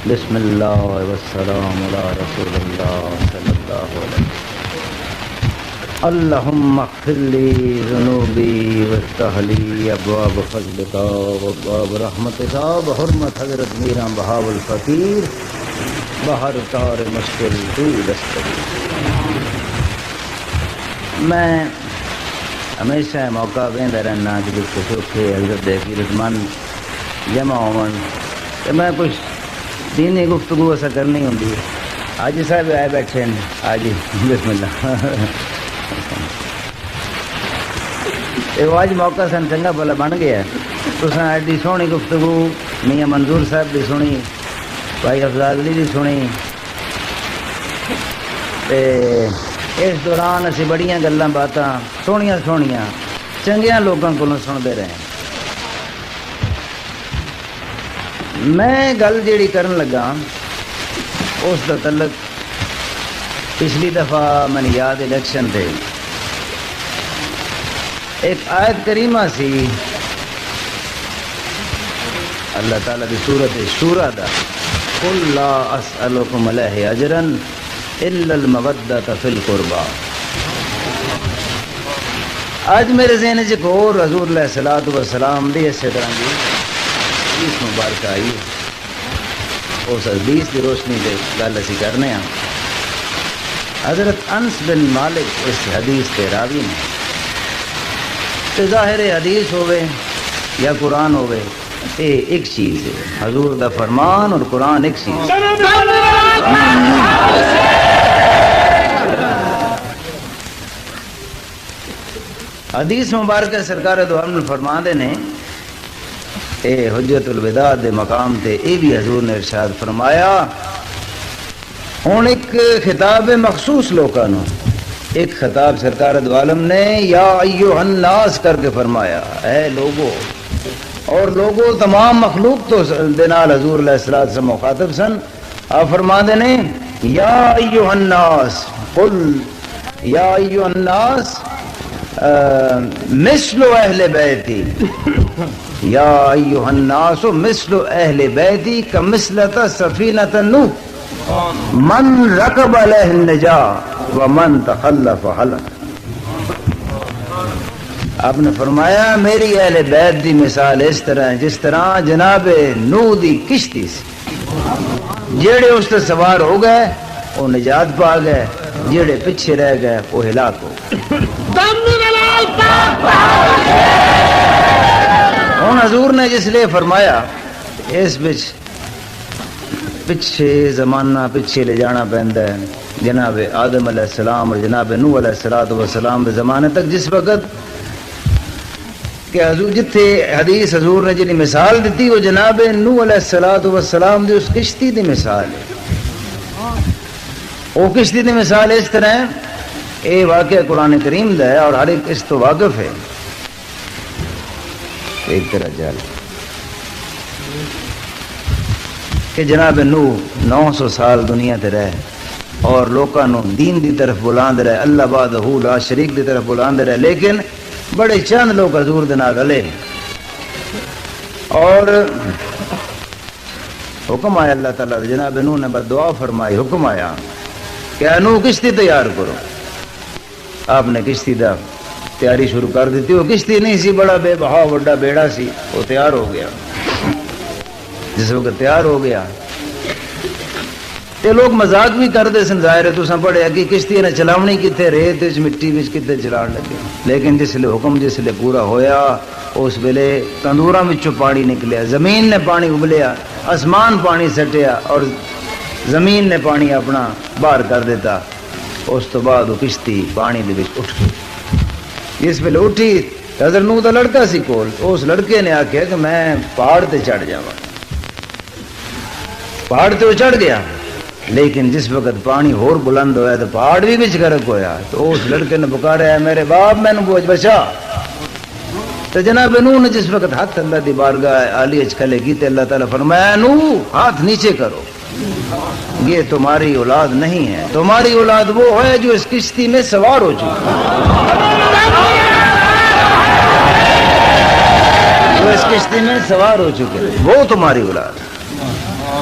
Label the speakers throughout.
Speaker 1: بسم اللہ والسلام علی رسول اللہ صلی اللہ علیہ وسلم. اللہم اغفر لی ذنوبی وافتح لی ابواب فضلک وابواب رحمتک بحرمت حضرت میران بہاول الفقیر بہر تار مشکل تو دستگیر. میں ہمیشہ موقع دیندہ رہنا کہ سوکھے حضرت حقیرت مند جمع ہون کہ میں کچھ دینی گفتگو ایسا کرنی ہوں. حاجی صاحب آئے بیٹھے ہیں. حاجی بسم اللہ. آج موقع سن چنگا بھلا بن گیا. تساں ایڈی سونی گفتگو میاں منظور صاحب بھی سنی, بھائی افضال علی بھی سنی. اس دوران اسی بڑیاں گلاں باتاں سونیاں سونیاں چنگیاں لوگوں کو سنتے رہے. میں گل جیڑی کرن لگا اس کا تعلق پچھلی دفعہ میں یاد الیکشن تھے ایک آیت کریمہ سی اللہ تعالیٰ کی سورت شورا دا قل لا اسألکم علیہ اجرا الا المودۃ فی القربى. آج میرے ذہن ایک اور حضور علیہ الصلوۃ والسلام دی اسی طرح کی حدیث مبارکہ آئی. اس حدیث کی روشنی سے گل اسی کرنے ہیں. حضرت انس بن مالک اس حدیث کے راوی نے. تو ظاہر حدیث ہوئے یا قرآن ہوئے یہ ایک چیز ہے. حضور دا فرمان اور قرآن ایک چیز. حدیث مبارکہ سرکار دو عالم فرما دے نے اے حجت الوداع دے مقام تے اے بھی حضور نے ارشاد فرمایا. ہن ایک خطاب مخصوص لوکاں نو ایک خطاب سرکار دو عالم نے یا ایھا الناس کر کے فرمایا, اے لوگو. اور لوگو تمام مخلوق تو دے نال حضور علیہ الصلوۃ والسلام مخاطب سن. آپ فرما دے نے یا ایھا الناس قل یا ایھا الناس مثل اہل بیتی یا ایھا الناس مثل اہل بیتی کمثلۃ سفینۃ نوح من رکب علیہ النجاۃ ومن تخلف ہلک. آپ نے فرمایا میری اہل بیت دی مثال اس طرح جس طرح جناب نوح دی کشتی سی. جیڑے اس تے سوار ہو گئے وہ نجات پا گئے, جیڑے پیچھے رہ گئے وہ ہلاک ہو گئے. ہوں حضور نے جس لیے فرمایا اس بچ پچھے زمانہ پیچھے لے جانا پہنتا ہے جناب آدم علیہ السلام اور جناب نوح علیہ الصلوۃ والسلام کے زمانے تک, جس وقت کہ حضور جتھے حدیث حضور نے جنہی مثال دیتی وہ جناب نوح علیہ الصلوۃ والسلام دی اس کشتی دی مثال ہے. وہ کشتی دی مثال اس طرح ہے. یہ واقعہ قرآن کریم دا ہے اور ہر ایک اس تو واقف ہے. ایک طرح جال کہ جناب نوح 900 سال دنیا تے رہے اور لوکاں نو دین دی طرف بلاند رہے, اللہ وحدہ لا شریک دی طرف بلاند رہے, لیکن بڑے چند لوگ حضور دے نال رلے. اور حکم آیا اللہ تعالیٰ جناب نوح نے بد دعا فرمائی. حکم آیا کہ نوح کشتی تیار کرو. آپ نے کشتی دا تیاری شروع کر دیتی. وہ کشتی نہیں سی, بڑا بے بہا بڑا بیڑا سی. وہ تیار ہو گیا. جس وقت تیار ہو گیا تے لوگ مذاق بھی کرتے سن. ظاہر ہے تساں پڑھیا کہ کشتی نے چلاونی کتنے ریت وچ مٹی وچ کتے چلان لگے. لیکن جس لئے حکم جس لئے پورا ہویا اس ویلے تندوراں وچوں پانی نکلیا, زمین نے پانی ابلیا, آسمان پانی سٹیا اور زمین نے پانی اپنا باہر کر دیتا. اس تو بعد وہ کشتی پانی دے وچ اٹھ گئی. جس ویلے اٹھی حضرت نوح دا لڑکا سی کول, اس لڑکے نے آکھیا کہ میں پہاڑ تے چڑھ جاواں. پہاڑ تے وہ چڑھ گیا, لیکن جس وقت پانی ہور بلند ہویا تو پہاڑ بھی وچ غرق ہویا. تو اس لڑکے نے پکارا ہے میرے باپ مینوں بوجھ بچا. تو جناب نوح نے جس وقت ہاتھ اللہ دی بارگاہ عالی وچ کھلے کیتے, اللہ تعالیٰ فرمایا نوح ہاتھ نیچے کرو, یہ تمہاری اولاد نہیں ہے. تمہاری اولاد وہ ہے جو اس کشتی میں سوار ہو چکی, جو اس کشتی میں سوار ہو چکے, وہ تمہاری اولاد.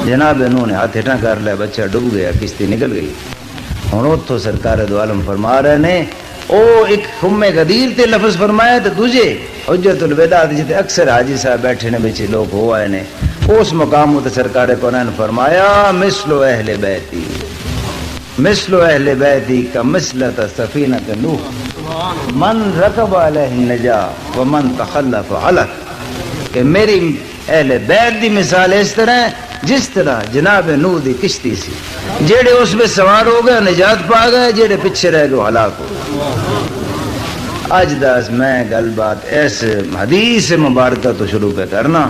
Speaker 1: جناب نوح نے ہاتھ ہٹا کر لیا، بچہ ڈوب گیا، کشتی نکل گئی۔ ہوں اتوں سرکار دو عالم فرما رہے نے او ایک خم غدیر تے لفظ فرمایا تو دوجے حجت الوداع جتے اکثر حاجی صاحب بیٹھے نے بچے لوگ ہو آئے نے اس مقام تے سرکار قرآن فرمایا مثل اہل بیتی، مثل اہل بیتی کا مثلۃ سفینۃ نوح من رکب علیہ النجا ومن تخلف ہلک، کہ میری اہل بیت دی مثال اس طرح ہے جس طرح جناب نوح دی کشتی سی، جیڑے اس میں سوار ہو گئے نجات پا گئے، جیڑے پیچھے رہ گئے ہلاک ہو گئے۔ اج دس میں گل بات اس حدیث مبارکہ تو شروع پہ کرنا۔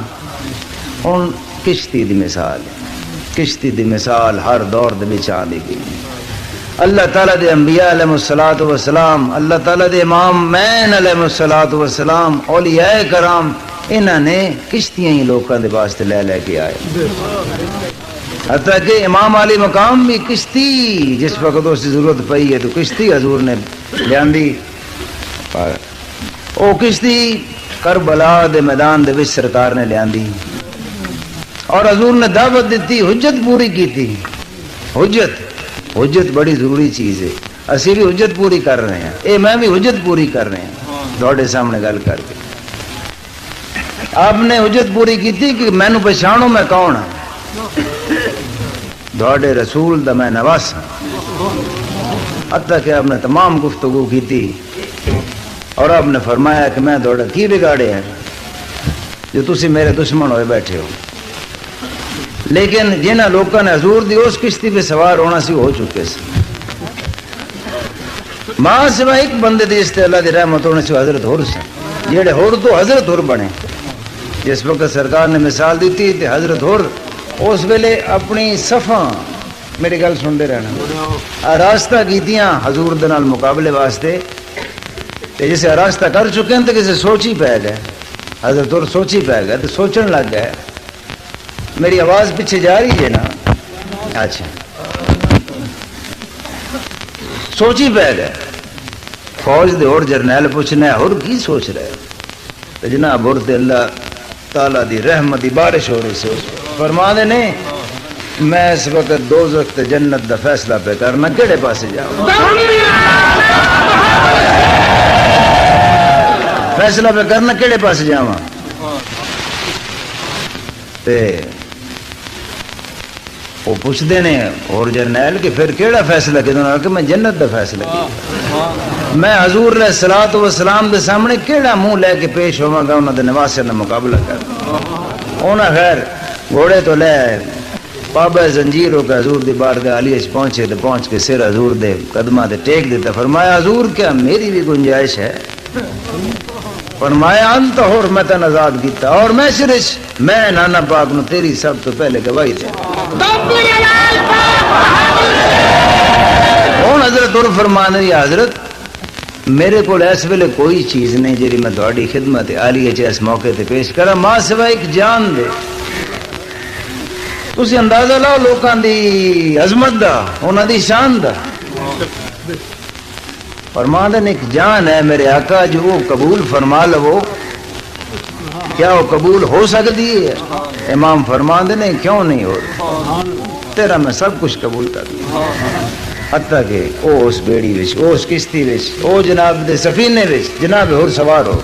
Speaker 1: ہن کشتی دی مثال، کشتی دی مثال ہر دور دے وچ آندی گئی۔ اللہ تعالیٰ دے انبیاء علیہ الصلوۃ والسلام، اللہ تعالیٰ دے امام مین علیہ الصلوۃ والسلام، اولیاء کرام، انہوں نے کشتیاں ہی لوگوں کے واسطے لے لے کے آئے، حتیٰ کہ امام علی مقام بھی کشتی جس وقت اس کی ضرورت پئی ہے تو کشتی حضور نے لیاندی۔ او کشتی کربلا دے میدان دے وچ سرکار نے لیاندی اور حضور نے دعوت دیتی، حجت پوری کی تھی۔ حجت بڑی ضروری چیز ہے، اسی بھی حجت پوری کر رہے ہیں، اے میں بھی حجت پوری کر رہے ہیں تھوڑے سامنے گل کر کے۔ آپ نے حجت پوری کی تھی کہ میں نو پہچانو میں کون ہوں، دوڑے رسول دا میں نواس ہوں، حتیٰ کہ آپ نے تمام گفتگو کی تھی اور آپ نے فرمایا کہ میں دوڑا کی بگاڑے ہیں جو تسی میرے دشمن ہوئے بیٹھے ہو، لیکن جنہ لوگوں نے حضور دی اس کشتی پہ سوار ہونا سی ہو چکے سے، ماں سوا ایک بندے دی اس تے اللہ دی رحمت ہونے سے حضرت ہور سے، جیڑے ہور تو حضرت ہور بنے۔ جس وقت سرکار نے مثال دیتی تے حضرت ہور اس ویلے اپنی صفاں، میری گل سن دے رہنا، راستہ کیتیاں حضور دے نال مقابلے واسطے، تے جسے راستہ کر چکے ہیں تو کسے سوچی پہ گئے، حضرت ہور سوچی پہ گئے تو سوچن لگ گئے۔ میری آواز پیچھے جا رہی ہے نا؟ اچھا، سوچی پہ گئے۔ فوج دے اور جرنیل پوچھنا ہے اور کی سوچ رہے تو جناب اور تے اللہ تعالیٰ دی رحمت دی بارش ہو رہی سے فرما دے نے میں اس وقت دوزخ تے جنت دا فیصلہ پہ کرنا کیڑے پاسے جاؤں، فیصلہ پہ کرنا کیڑے پاسے جاؤں تے وہ پوچھتے ہیں اور جرنیل کہ پھر کیڑا فیصلہ کہتے کہ میں جنت دا فیصلہ کیا، میں حضور علیہ الصلوۃ والسلام دے سامنے کیڑا منہ لے کے پیش ہوا گا، انہوں نے نواسے نے مقابلہ کر انہوں خیر گھوڑے تو لے پابا زنجیر ہو کے حضور دی بارگاہ علی پہنچے تو پہنچ کے سر حضور دے قدمہ دے ٹیک دیتا، فرمایا حضور کیا میری بھی گنجائش ہے؟ فرمایا انت ہور میں تن آزاد کیتا اور میں سرش میں نانا پاک نو تیری سب تو پہلے گواہی دے۔ ہوں حضرت اور فرمانے یا حضرت میرے کو اس ویلے کوئی چیز نہیں جی میں تھوڑی خدمت عالیہ چ اس موقع تے پیش کرا، ماں سوا ایک جان دے۔ تسی اندازہ لاؤ لوکاں دی عظمت دا، انہاں دی شان دا۔ فرماندن ایک جان ہے میرے آقا جو وہ قبول فرما لو، کیا وہ قبول ہو سکتی ہے؟ امام فرماندن کیوں نہیں ہو، تیرا میں سب کچھ قبول کر دوں، حتیٰ کہ او اس بیڑی وچ، او اس کشتی وچ، او جناب دے سفینے وچ جناب ہور سوار ہو،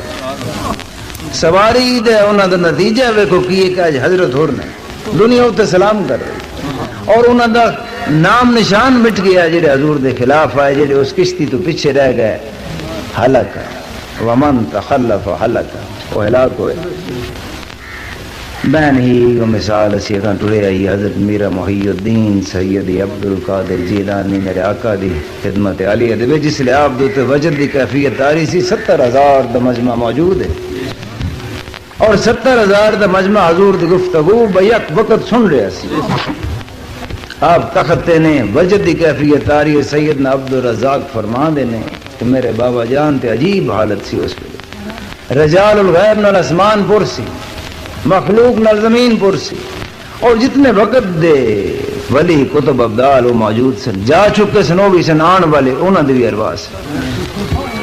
Speaker 1: سواری دے انہاں دا نتیجہ ویکھو کی کہ اج حضرت ہور نے دنیا تے سلام کر رہی اور انہاں دا نام نشان مٹ گیا، جڑے حضور دے خلاف آئے، جڑے اس کشتی تو پیچھے رہ گئے، ہلاک ومن تخلف ہلاک، وہ ہلاک ہوئے۔ بہن ہی وہ مثال اسی اگاں ٹرے آئی حضرت میرا محی الدین سید عبد القادر جیلانی میرے آقا دی خدمت عالیہ دے جس لئے آپ دوتے وجد دی کیفیت آری سی 70,000 دا مجمع موجود ہے اور 70,000 دا مجمع حضور دی گفتگو بیک وقت سن رہے سی۔ آپ تختے نے وجد دی کیفیت آری سیدنا عبد الرزاق فرما دینے کہ میرے بابا جان تے عجیب حالت سی اس پہ، رجال الغیب نال اسمان پر سی، مخلوق نال زمین پر سی، اور جتنے وقت دے ولی کتب ابدال وہ موجود سن، جا چکے سن وہ بھی سن، آن والے انہوں نے بھی ارواس۔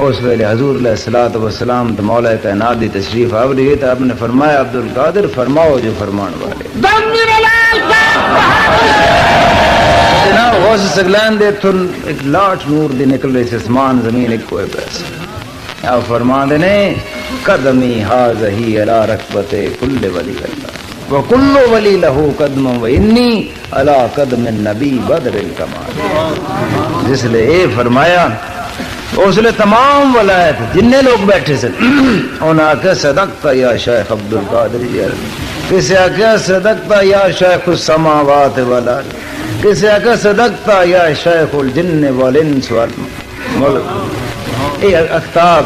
Speaker 1: اس ویلے حضور علیہ الصلوۃ والسلام تو مولا کائنات دی تشریف آوری ہے تو آپ نے فرمایا عبد القادر فرماؤ جو فرمان والے۔ غوث سگلین دے تھن ایک لاٹ نور دی نکل رہی سے اسمان زمین ایک کوئی پیسے آپ فرما دینے قدمی حاضہی علی رکبت کل ولی اللہ وکل ولی لہو قدم و انی علی قدم النبی بدر الکمال. جس لئے اے فرمایا اس لئے تمام ولایت جننے لوگ بیٹھے سے انہوں آکے صدقتا یا شیخ عبدالقادر کسی آکے صدقتا یا شیخ السماوات والارض کسی آکے صدقتا یا شیخ الجن والانس والملک. اے اختاب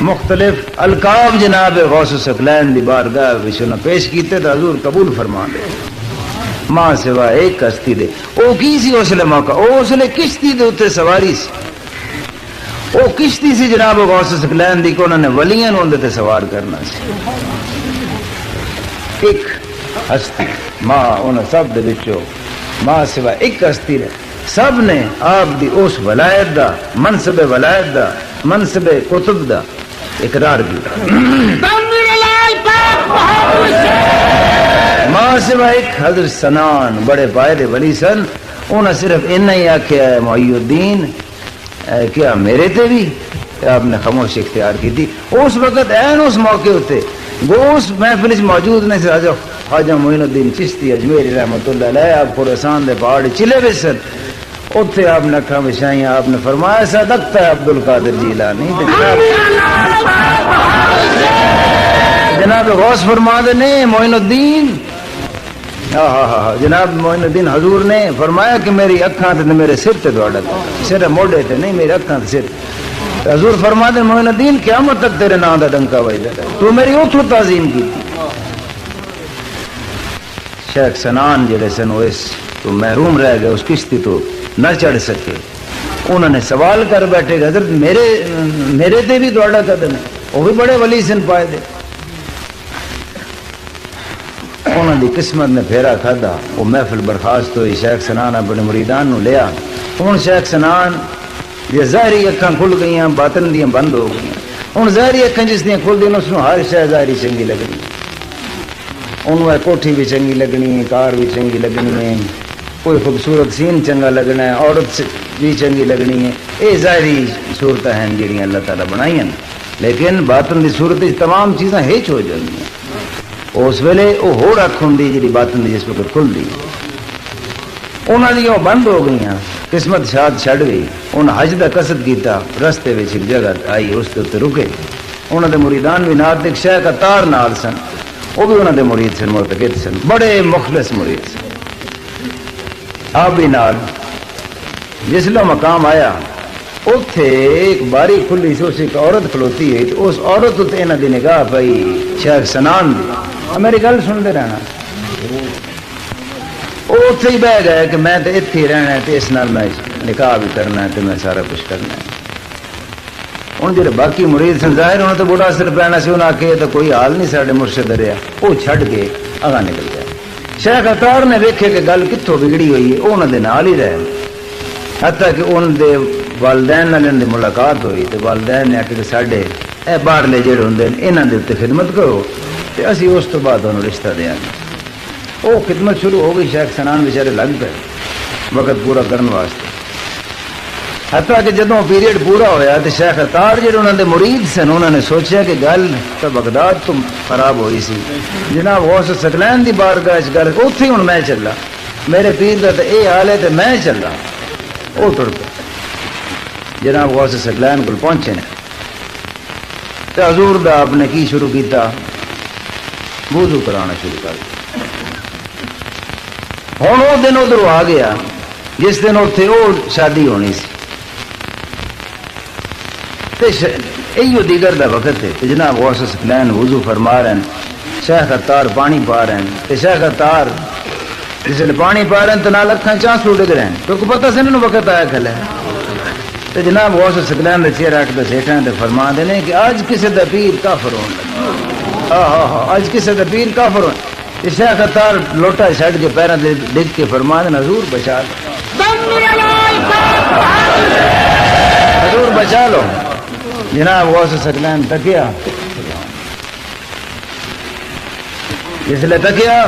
Speaker 1: مختلف القاب جناب غوث ثقلین دی بارگاہ وچوں پیش کیتے تے حضور قبول فرما دے ماں سوا ایک کشتی دے. او کی سی اس لیے موقع او اس لیے کشتی دے اتنے سواری سی او کشتی سی جناب غوث ثقلین دی کہ انہوں نے ولیاں نوں دے تے سوار کرنا سی. ایک ہستی ماں انہوں سب دے وچوں ماں سوا ایک ہستی نے سب نے آپ دی اس ولایت دا منصب ولایت دا منصب کتب دا اقرار کیا. ماں سوا ایک حضرت سنان بڑے پائے دے ولی سن انہوں صرف انہا ہی آکھیا ہے معی الدین کیا میرے تے بھی آپ نے خاموشی اختیار کی تھی. اس وقت این اس موقع ہوتے وہ اس محفل موجود نہیں سے حضرت خواجہ معین الدین چشتی اجمیری رحمۃ اللہ علیہ آپ خراسان دے پہاڑ چلے ہوئے سن اتنے آپ نے اکھاں بچھائیاں آپ نے فرمایا صدقتا ہے عبدالقادر جیلانی. جناب غوث فرما دے نے معین الدین جناب معین الدین حضور نے فرمایا کہ میری اکھاں تے میرے سر تے دوڑا سر موڑے تے نہیں میرے اکھاں تے سر. حضور فرما دے معین الدین قیامت تک تیرے نام دا ڈنکا وجدا تو میری اتھو تعظیم کی. شیخ سنان جڑے سن اس تو محروم رہ گئے اس کشتی تو نہ چڑھ سکے. انہوں نے سوال کر بیٹھے کہ حضرت میرے تے بھی دوڑا قدم ہے وہ بھی بڑے ولی سن پائے دے. انہوں دی قسمت نے پھیرا کھدا وہ محفل برخاست ہوئی. شیخ سنان اپنے مریدان نو لیا ہوں شیخ سنان یہ ظاہری اکھاں کھل گئیاں باطن دیاں بند ہو گئیاں. ہوں ظاہری اکھاں جس دیاں کھل دیاں اس نو ہر شے ظاہری چنگی لگنی انہوں کوٹھی بھی چنگی لگنی کار بھی چنگی لگنی ہے کوئی خوبصورت سین چنگا لگنا ہے عورت بھی چنگی لگنی ہے. یہ ظاہری صورتیں ہیں جڑیاں اللہ تعالیٰ بنائی ہیں لیکن باطن دی صورت تمام چیزاں ہیچ ہو جاتی ہیں. اس ویلے وہ ہو رکھ ہوں جی باطن دی جس وقت کھل دی انہوں نے وہ بند ہو گئی ہیں. قسمت شاد چھڑ گئی. انہوں حج دا قصد کیتا رستے میں ایک جگہ آئی اس کے اتنے رکے. انہوں نے مریدان بھی نال ایک شیخ اتار نال سن وہ بھی انہوں نے مرید سن معتقد سن بڑے مخلص مرید سن. آپ بھی نال جس لو مقام آیا اتھے ایک باری کھلی سے اس ایک عورت کھلوتی ہے تو اس عورت اتنے انہوں دی نگاہ پئی شیخ سنان دی میری گل سن دے رہنا وہ اتنے ہی بہ گئے کہ میں تو اتنے ہی رہنا ہے تو اس نال میں نکاح بھی کرنا ہے تو میں سارا کچھ کرنا ہے. ہوں جی باقی مرید سن ظاہر انہوں تو بڑا اثر پینا سے انہیں آکے تو کوئی حال نہیں سارے مرشد رہا وہ چھڑ کے اگاں نکل گیا. شیخ اتار نے ویکھے کہ گل کتوں بگڑی ہوئی ہے انہوں دے نال ہی رہے حتیٰ کہ ان دے والدین نال ان دی ملاقات ہوئی تو والدین نے آکے کہ ساڈے اے باہرلے جڑے ہوندے انہاں دے تے خدمت کرو تے اسی اس تو بعد انہوں رشتہ دیاں گے. وہ خدمت شروع ہو گئی. شیخ سنان بیچارے لگ پے وقت پورا کرنے واسطے حتیٰ کہ جدوں پیریڈ پورا ہویا تو شیخ اتار جڑے انہوں دے مرید سن انہوں نے سوچیا کہ گل تو بغداد تو خراب ہوئی سی جناب غوث ثقلین دی بارگاہ گل اتھے ہوں میں چلا میرے پیر دا تو اے حال ہے تو میں چلا. وہ ٹر پہ جناب غوث ثقلین کو پہنچے نے تو حضور دا آپ نے کی شروع کیتا وضو کرانا شروع کر دیا. ہوں وہ دن ادھر آ گیا جس دن اتنے وہ شادی ہونی سی ایو دیگر دا وقت ہے کہ جناب غوث ثقلین وضو فرما رہے ہیں شیخ اتار پانی پا رہے ہیں تو شیخ اتار جس نے پانی پا رہے ہیں تو نال اکھاں چانسو ڈگ رہے ہیں کیونکہ پتہ سے انہوں وقت آیا کھلے تو جناب غوث ثقلین دے چہرہ رکھ دے سیٹھاں تے فرما دینے کہ آج کسی دا پیر کافر ہون لگا آج کسی دا پیر کافر ہون. شیخ اتار لوٹا چھڑ کے پیروں دے ڈگ کے فرما دینا حضور بچا لو حضور بچا لو. جناب غوث ثقلین تکیا جس لئے تکیا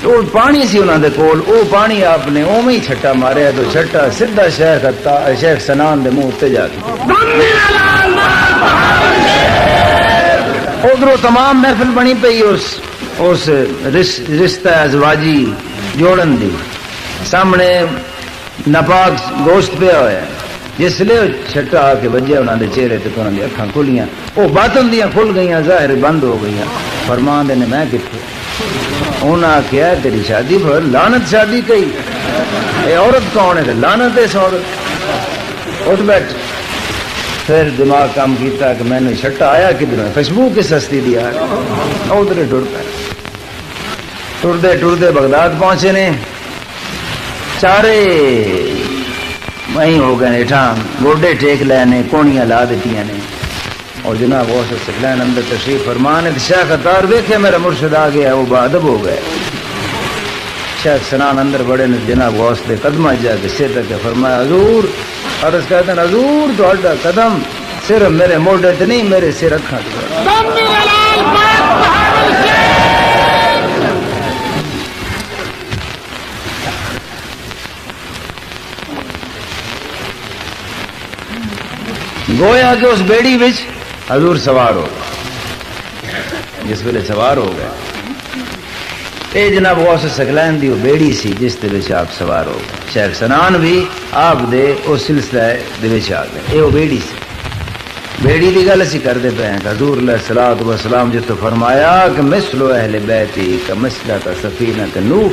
Speaker 1: تو پانی سی انہوں دے کول، او پانی آپ نے اوویں ہی چھٹا ماریا تو چھٹا سیدھا شیخ سنان دے منہ تے جا کے ادھروں تمام محفل بنی پئی اس رشتہ ازواجی جوڑن دی، سامنے ناپاک گوشت پیا ہوا ہے، جس لیے چھٹا آ کے بجیا انہوں نے چہرے تے انہوں نے اکھاں کھلیاں، وہ باطن دیاں کھل گئیاں، ظاہر بند ہو گئیاں۔ فرمان نے میں کتنے انہاں آخیا تیری شادی پر لعنت شادی کئی، اے عورت کون ہے؟ لعنت اس عورت، اٹھ بیٹھ۔ پھر دماغ کام کیتا کہ میں نے چھٹا آیا کدھر ہے، خوشبو کس ہستی دیا، ادھر ٹر پہ ٹردے ٹردے بغداد پہنچے نے، چارے وہیں ہو گئے نے، گوڈے ٹیک لے نے، کونیاں لا دیتی نے، اور جناب غوث ثقلین اندر تشریف فرمان ہے۔ شیخ عطار ویکھے میرا مرشد آ گیا، وہ بادب ہو گئے۔ شیخ سنان اندر بڑے نے، جناب غوث دے قدمہ جا کے سر تک فرمایا حضور، عرض کہتے ہیں حضور تہاڈا قدم صرف میرے موڈے تے نہیں، میرے سر اکھاں تے۔ گویا کہ اس بیڑی وچ حضور سوار ہو گئے، جس ویلے سوار ہو گئے اے جناب غوث ثقلین دی وہ بیڑی سی جس دے وچ آپ سوار ہو گئے۔ شیخ سنان بھی آپ دے اس سلسلہ دے وچ آ گئے، اے وہ بیڑی سی۔ بیڑی دی گل اسی کردے پے ہیں کہ حضور علیہ الصلوۃ والسلام جتوں فرمایا کہ مثل اہل بیتی کمثلۃ سفینۃ نوح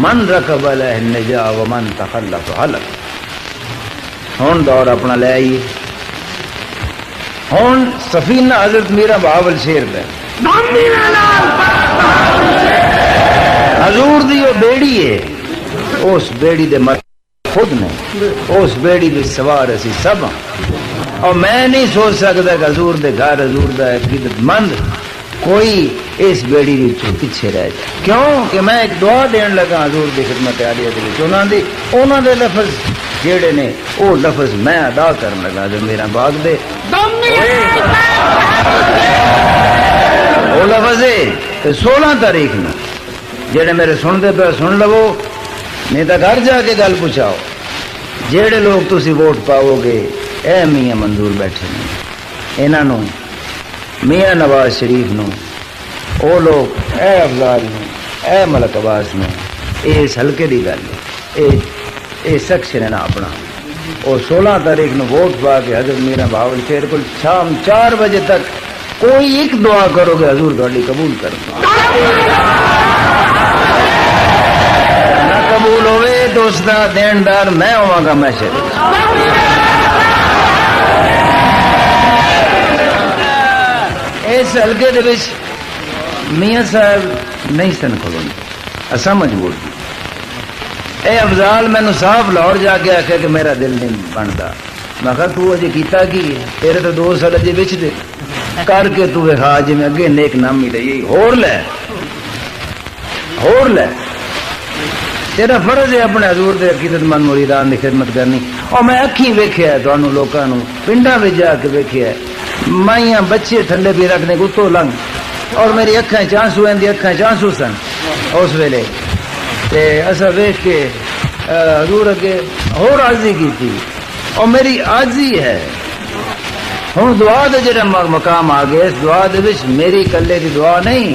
Speaker 1: من رکب علیہ النجا ومن تخلف ہلک۔ ہن دور اپنا لے آئیے، ہوں سفینہ حضرت میرا بہاول شیر ہے، حضور دی وہ بیڑی ہے، اس بیڑی دے مر خود نے، اس بیڑی دے سوار اسی سب، اور میں نہیں سوچ سکتا کہ حضور دے گھر حضور دا عقیدت مند کوئی اس بیڑی وچوں پیچھے رہ جائے۔ کیوں کہ میں ایک دعا دین لگا حضور دی خدمت عالیہ دے وچ، انہاں دے لفظ جیڑے نے وہ لفظ میں ادا کرن لگا جو میرا باغ دے وہ لفظ ہے کہ 16 تاریخ نو جیڑے میرے سن دے پہ سن لو، نہیں تو گھر جا کے گل پوچھاؤ، جیڑے لوگ تسی ووٹ پاؤ گے اے میاں منظور بیٹھے نے، انہاں نو میاں نواز شریف نو، او لوگ اے افضال نو، اے ملک عباس نو، اس حلقے دی گل ہے، اے سیکشن ہے نا اپنا، اور 16 تاریخ نو ووٹ پا کے حضرت میرا بہاول شیر کو شام 4 بجے تک کوئی ایک دعا کرو گے حضور تھوڑی قبول کر نہ قبول ہوئے تو اس کا دیندار میں ہوا گا، میں شیر اس حلقے دے وچ میاں صاحب نہیں سن کھلونے، اساں مجبور تھی۔ اے افضال میں نے صاف لاہور جا کے آخیا کہ میرا دل نہیں بنتا، میں کہا تو اجے کیتا کی ہے، تیرے تو 2 سال اجے بچ دے کر کے تو ویکھا جی میں اگے نیک نام ملے، یہی ہور لے تیرا فرض ہے اپنے حضور دے عقیدت مند مریدان دی خدمت کرنی۔ اور میں اکھیں ویکھیا ہے تانوں لوکاں نوں پنڈاں وچ جا کے ویکھیا ہے، مائیاں بچے ٹھنڈے پی رکھنے کتوں لنگ، اور میری اکھاں چانسو اندی اکھاں چانسو سن اس ویلے، تے اسا ویکھ کے حضور اگے ہور عرضی کی، اور میری عاجزی ہے۔ ہوں دعا دے جڑا مقام آ گیا، اس دعا دے وچ میری کلے دی دعا نہیں،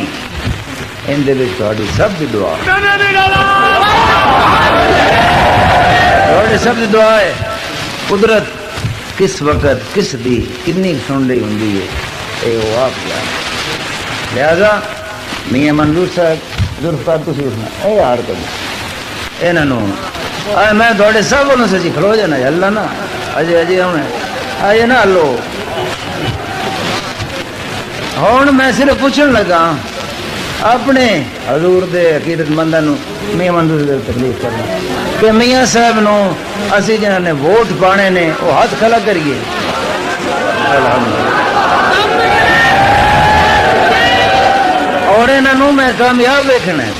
Speaker 1: ان دے وچ تہاڈی سب دی دعا، تہاڈی سب دی دعا ہے۔ قدرت کس وقت کس دی کنی سن رہی ہوندی ہے اے وہ آپ جان۔ لہذا میاں منظور صاحب ذوالفقار تسی اٹھنا اے یار کبھی انہاں نوں میں تھوڑے سب نوں سچی کھلو جانا اللہ نا اجے ہن اجے نہ لو۔ ہن میں صرف پوچھن لگا اپنے حضور دے عقیدت منداں نوں میاں منظور دے تکلیف کرنا کہ میاں صاحب نوں اسی جنہاں نے ووٹ پانے نے وہ ہاتھ کھلا کریے، اور انہوں میں کامیاب دیکھنا ہے۔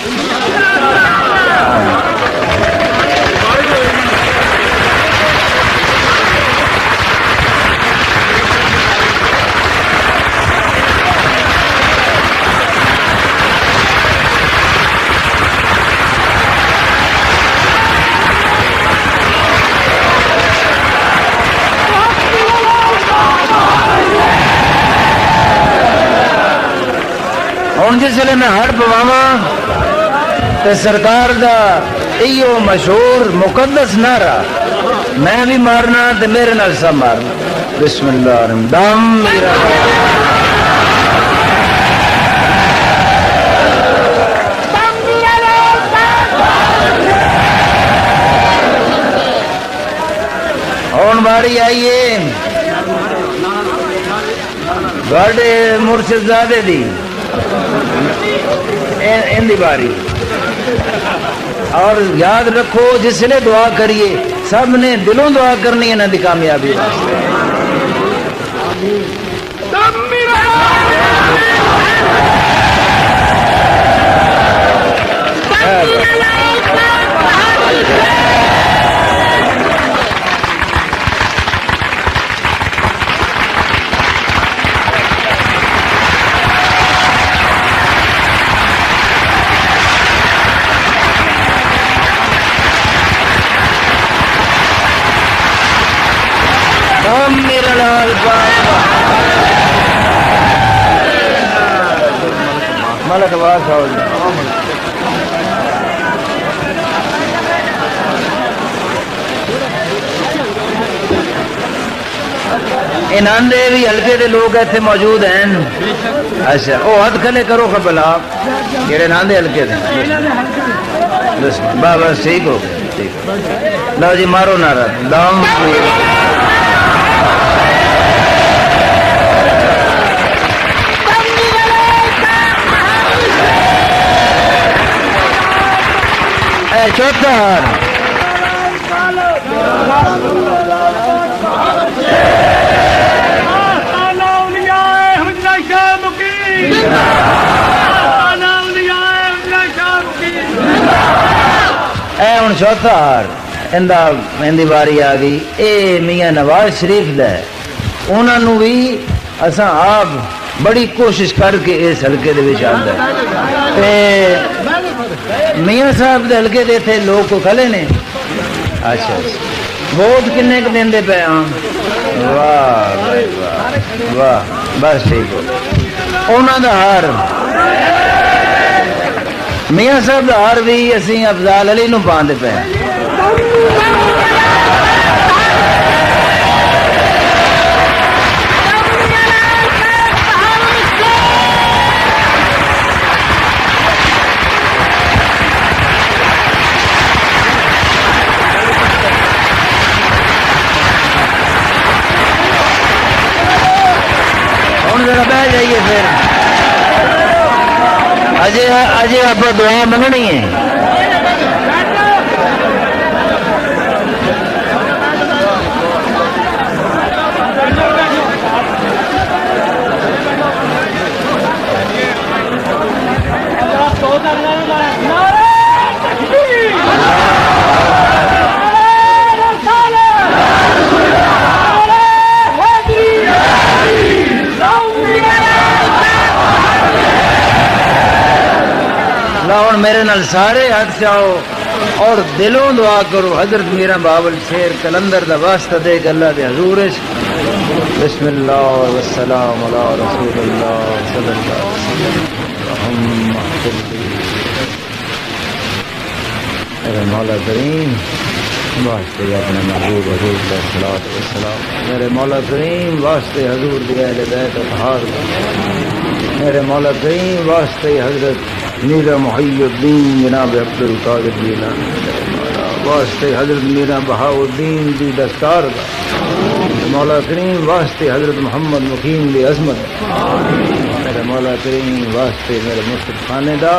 Speaker 1: ہوں جسے میں ہڑ پواوا تو سرکار دا ایو مشہور مقدس نعرہ میں بھی مارنا تو میرے نال سب مارنا بسم اللہ الرحمن دم میرا ہون باری آئیے گاڑے مرشد زادے دی ان دی باری اور یاد رکھو جس نے دعا کریے سب نے دلوں دعا کرنی ہے نا دی کامیابی میرا لال ملک واس ہو اناندے بھی ہلکے دے لوگ ایتھے موجود ہیں اچھا او ہاتھ کھلے کرو خبلا جڑے ناندے ہلکے دے بس ٹھیک ہو ٹھیک لو جی مارو نعرہ دم چوتھا اے ہوں چوتھا ہار اندی باری آ گئی اے میاں نواز شریف دا انہوں بھی اساں آپ بڑی کوشش کر کے اس حلقے دے وچ آندا تے میاں صاحب دے حلقے دے تھے لوگ کو کھلے نے اچھا ووٹ کنے کو دیندے پے ہاں واہ واہ واہ بس ٹھیک ہو انہاں دا ہار میاں صاحب دا ہار بھی اسی افضال علی نو پاندے پے بہ جائیے پھر اجے آپ دعا منگنی ہے اور میرے نال سارے ہاتھ چاہو اور دلوں دعا کرو حضرت میرا بابل شیر کلندر دا واسطہ دے کہ اللہ دے حضور بسم اللہ والسلام علی رسول اللہ صلی اللہ علیہ وسلم میرے مولا کریم واسطے اپنے محبوب حضور علیہ الصلوۃ والسلام میرے مولا کریم واسطے حضور دی اہل بیت اطہار میرے مولا کریم واسطے حضرت میرا محی الدین جناب عبد القادر جیلانی واسطے حضرت میرا بہاؤالدین دی دستار دا مولا کریم واسطے حضرت محمد مقیم دی عظمت میرے مولا کریم واسطے میرے مصطفی خانے دا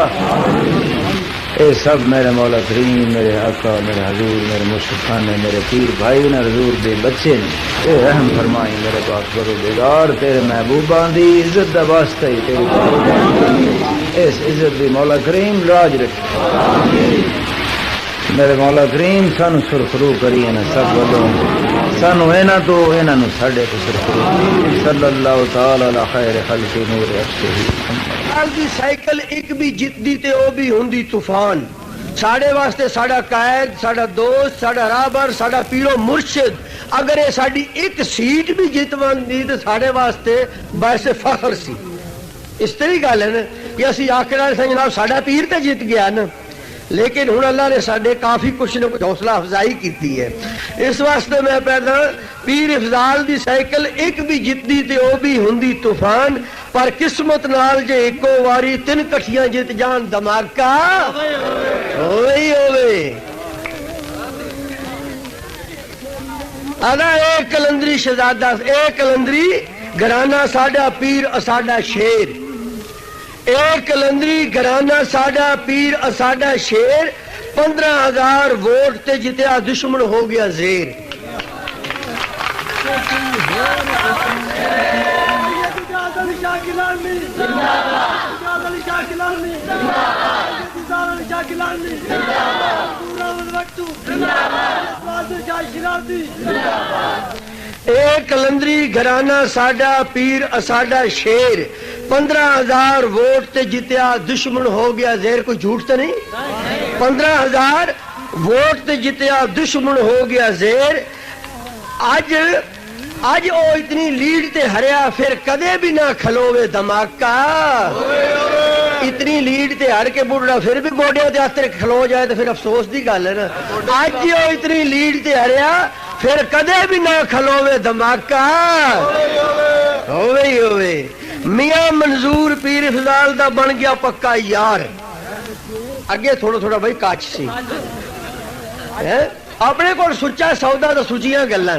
Speaker 1: اے سب میرے مولا کریم میرے آقا میرے حضور میرے مصطفی خانے میرے پیر بھائی نے حضور دے بچے نے اے رحم فرمائی میرے پاک پروردگار تیرے محبوبان دی عزت دا واسطہ ہی تیری اس عزت دی مولا کریم لاج رکھے میرے مولا کریم سانو سرخرو کریے نا سب ولوں سانو اینا تو اینا نو ساڑے تو سرخرو صلی اللہ تعالی علی خیر خلق نور افسہ
Speaker 2: دی سائیکل ایک بھی جتدی تے او بھی ہوندی طوفان ساڑے واسطے ساڑا قائد ساڑا دوست ساڑا رابر ساڑا پیرو مرشد اگر یہ ساڑی ایک سیٹ بھی جتوان دی تو ساڑے واسطے باعث فخر سی اس طرح گل ہے نا کہ اسی آخر سے جناب ساڈا پیر تے جیت گیا نا، لیکن ہوں اللہ نے ساڈے کافی کچھ نہ کچھ حوصلہ افزائی کی ہے. اس واسطے میں پیدا پیر افضال دی سائیکل ایک بھی جتدی تے او بھی ہوندی طوفان، پر قسمت نال جے ایکو واری تین کٹھیاں جت جان دھماکہ ہوئی ہوئے. ادا اے کلندری شہزادہ، اے کلندری گھرانہ ساڈا پیر اساڈا شیر، اے کلندری گھرانہ ساڈا پیر اساڈا شیر، 15,000 ووٹ تے جتیا دشمن ہو گیا زیر. اے کلندری گھرانہ ساڈا پیر اساڈا شیر، 15,000 ووٹ تے جتیا دشمن ہو گیا زیر. کوئی جھوٹ تو نہیں؟ 15,000 ووٹ تے جتیا دشمن ہو گیا زیر. اج او اتنی لیڈ تے ہریا پھر کدے بھی نہ کھلوے دھماکہ. اتنی لیڈ تے ہر کے بڑھڑا پھر بھی گوڈیاں تے ہاتھ کھلو جائے تو پھر افسوس دی گل ہے نا. اج او اتنی لیڈ تے ہریا پھر کدے بھی نہ کھلوے دھماکہ ہوئے ہی ہوئے. میاں منظور پیر افضال دا بن گیا پکا یار. اگے تھوڑا تھوڑا بھائی کاچ سی اپنے کو سچا سودا تو سچیاں گلاں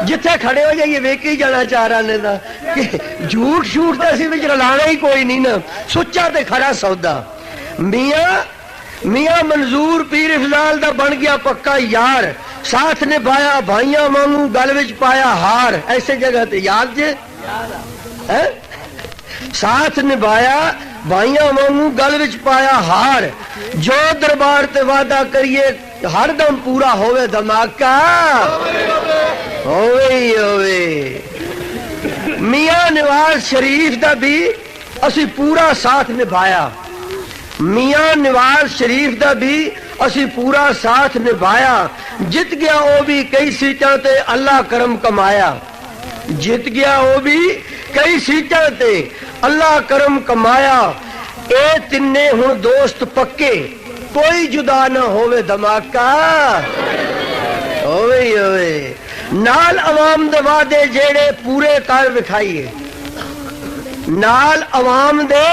Speaker 2: جتھے کھڑے ہو جائیے ویک ہی جانا چاہ رہے دا کہ جھوٹ شوٹ تے اسی وچ رلانا ہی کوئی نہیں نا، سچا تے کھڑا سودا. میاں منظور پیر افضال دا بن گیا پکا یار، ساتھ نبھایا بھائیاں وانگوں گل وچ پایا ہار. ایسے جگہ تے یاد جے ساتھ نبھایا بھائیاں وانگوں گل وچ پایا ہار، جو دربار تے وعدہ کریے ہر دم پورا ہوئے دھماکہ ہوئے ہی ہوئے. میاں نواز شریف دا بھی اسی پورا ساتھ نبھایا، میاں نواز شریف دا بھی اسی پورا ساتھ نبھایا. جت گیا وہ بھی کئی سیٹاں تے اللہ کرم کمایا، جت گیا وہ بھی کئی سیٹاں تے اللہ کرم کمایا. اے تنے ہن دوست پکے کوئی جدا نہ ہوئے دھماکہ ہوئے ہی ہوئے. نال عوام دے وعدے جیڑے پورے کر وکھائیے، نال عوام دے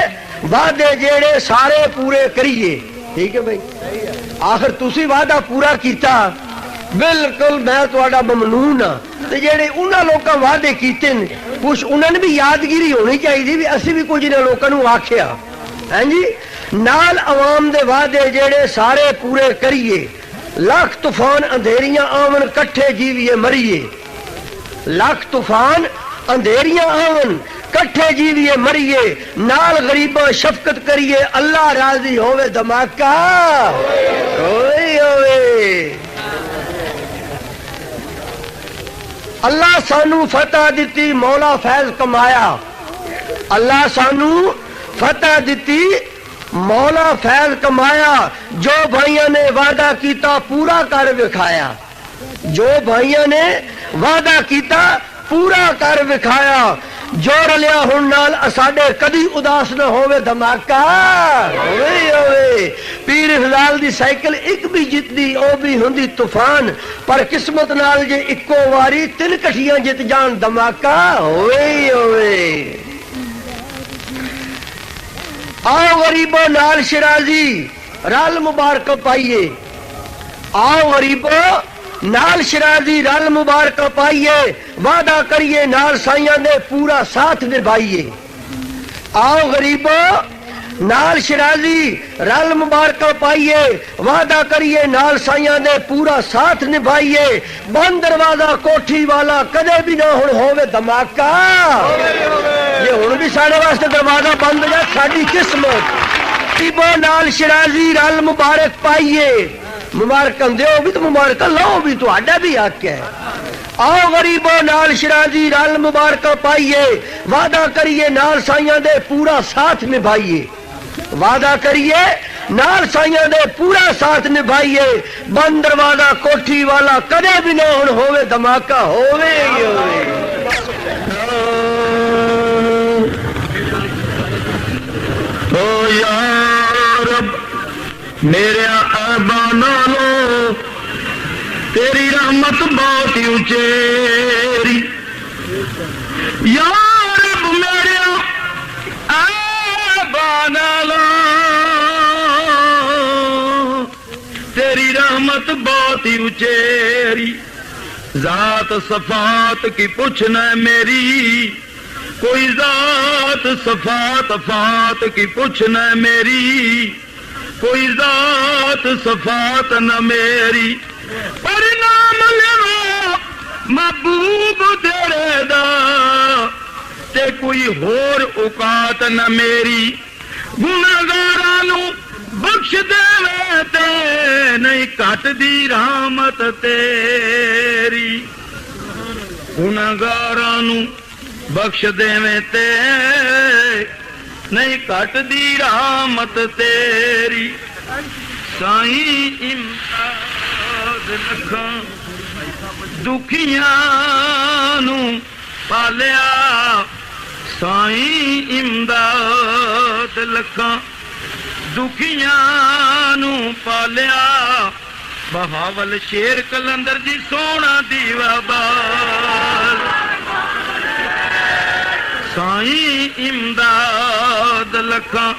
Speaker 2: وعدے جیڑے سارے پورے کریے. ٹھیک ہے بھائی، آخر تسی وعدہ پورا کیتا بالکل میں تہاڈا ممنون ہاں. تے جیڑے انہاں لوکاں وعدے کیتے نے کچھ انہاں نے بھی یادگیری ہونی چاہیے بھی اسی بھی کچھ انہاں لوکاں نوں آکھیا. ہاں جی، نال عوام دے وعدے جیڑے سارے پورے کریے، لاکھ طوفان اندھیریاں آون کٹھے جیویے مریے، لاکھ طوفان اندھیریاں آون کٹھے جیویے مریے، نال غریباں شفقت کریے اللہ راضی ہوئے دھماکہ ہوئے ہوئے. اللہ سانو فتح دیتی مولا فیض کمایا، اللہ سانو فتح دیتی مولا فیض کمایا. جو بھائیوں نے وعدہ کیتا پورا کر وکھایا، جو بھائیوں نے وعدہ کیتا پورا کر وکھایا. جو رلیا ہن نال اساڈے کدی اداس نہ ہوئے دھماکہ ہوئے ہوئے. پیر افضال دی سائیکل ایک بھی جتدی او بھی ہوندی طوفان، پر قسمت نال جے اکو واری تین کٹھیاں جت جان دھماکہ ہوئے ہوئے. آؤ غریبوں نال شرازی رل مبارک پائیے، آؤ غریبوں نال شرازی رل مبارک پائیے، وعدہ کریے نال سائیاں دے پورا ساتھ نبھائیے. آؤ غریبوں نال شرازی رل مبارک پائیے، وعدہ کریے نال سائیاں دے پورا ساتھ نبھائیے. بند دروازہ کوٹھی والا کدے بھی نہ ہن ہوے دھماکہ. یہ ہن بھی سارے واسطے دروازہ بند جا ساڈی قسمت. غریبوں نال شرازی رل مبارک پائیے، مبارک دیو بھی تو مبارک لو بھی تہاڈا بھی حق ہے. آؤ غریبوں نال شرازی رل مبارک پائیے، وعدہ کریے نال سائیاں دے پورا ساتھ نبھائیے، وعدہ کریے نال سائیاں دے پورا ساتھ نبھائیے. بند دروازہ کوٹھی والا کدے بھی نہ ہن ہوے دھماکہ ہوے ہی ہوے.
Speaker 3: ہو یا رب میرے عیباں نالوں تیری رحمت بہت ہی اچیری یا رب میرے عیباں نالوں تیری رحمت بہت ہی اچیری ذات صفات کی پوچھنا میری کوئی ذات صفات کی پوچھنا میری کوئی ذات صفات نہ میری پر نام لیو محبوب تیرے دا تے کوئی ہور اوقات نہ میری گناہگاراں نوں بخش دے تے نہیں کٹ دی رحمت تیری گناہگاراں نوں بخش دے تے نہیں کٹ دی رحمت تیری سائیں امداد لکھاں دکھیاں نوں پالیا سائیں امداد لکھاں دکھیاں نوں پالیا بہاول شیر کلندر جی سونا دیوا بال سائیں امداد لکھاں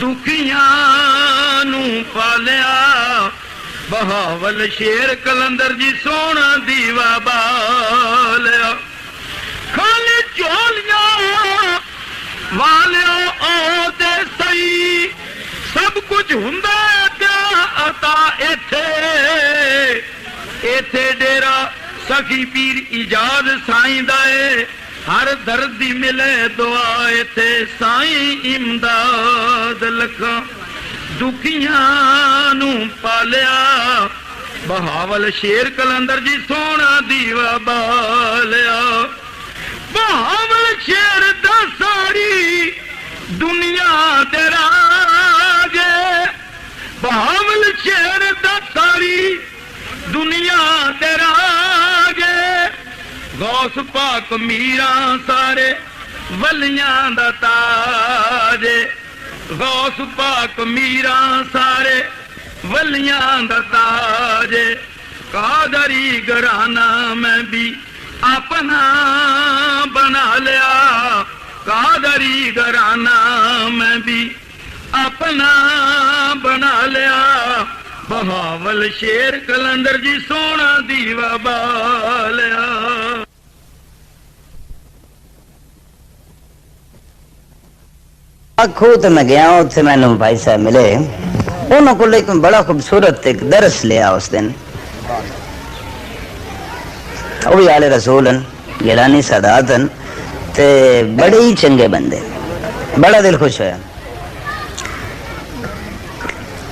Speaker 3: دکھیاں نوں پالیا بہاول شیر کلندر جی سونا دیوا بالیا خالی چولیاں والیاں آتے سئی سب کچھ ہوندا پیا عطا ایتھے ڈیرا سخی پیر ایجاد سائیں دا اے ہر درد دی ملے دعا ایتھے سائیں امداد لکھاں دکھیاں نوں پالیا بہاول شیر کلندر جی سونا دیوا بالیا بہاول شیر دا ساری دنیا دے راجے بہاول شیر دا ساری دنیا دے راجے غوث پاک میراں سارے ولیاں دا تاجے غوث پاک میراں سارے ولیاں دا تاجے قادری گھرانہ میں بھی اپنا بنا لیا قادری گھرانہ میں بھی اپنا بنا لیا بہاول شیر کلندر جی سونا دیوا بالیا
Speaker 1: کھو تو میں گیا اتنے مینو بھائی صاحب ملے انہوں کو ایک بڑا خوبصورت ایک درس لیا اس دن وہ بھی آل رسول گیلانی سادات تے بڑے ہی چنگے بندے بڑا دل خوش ہویا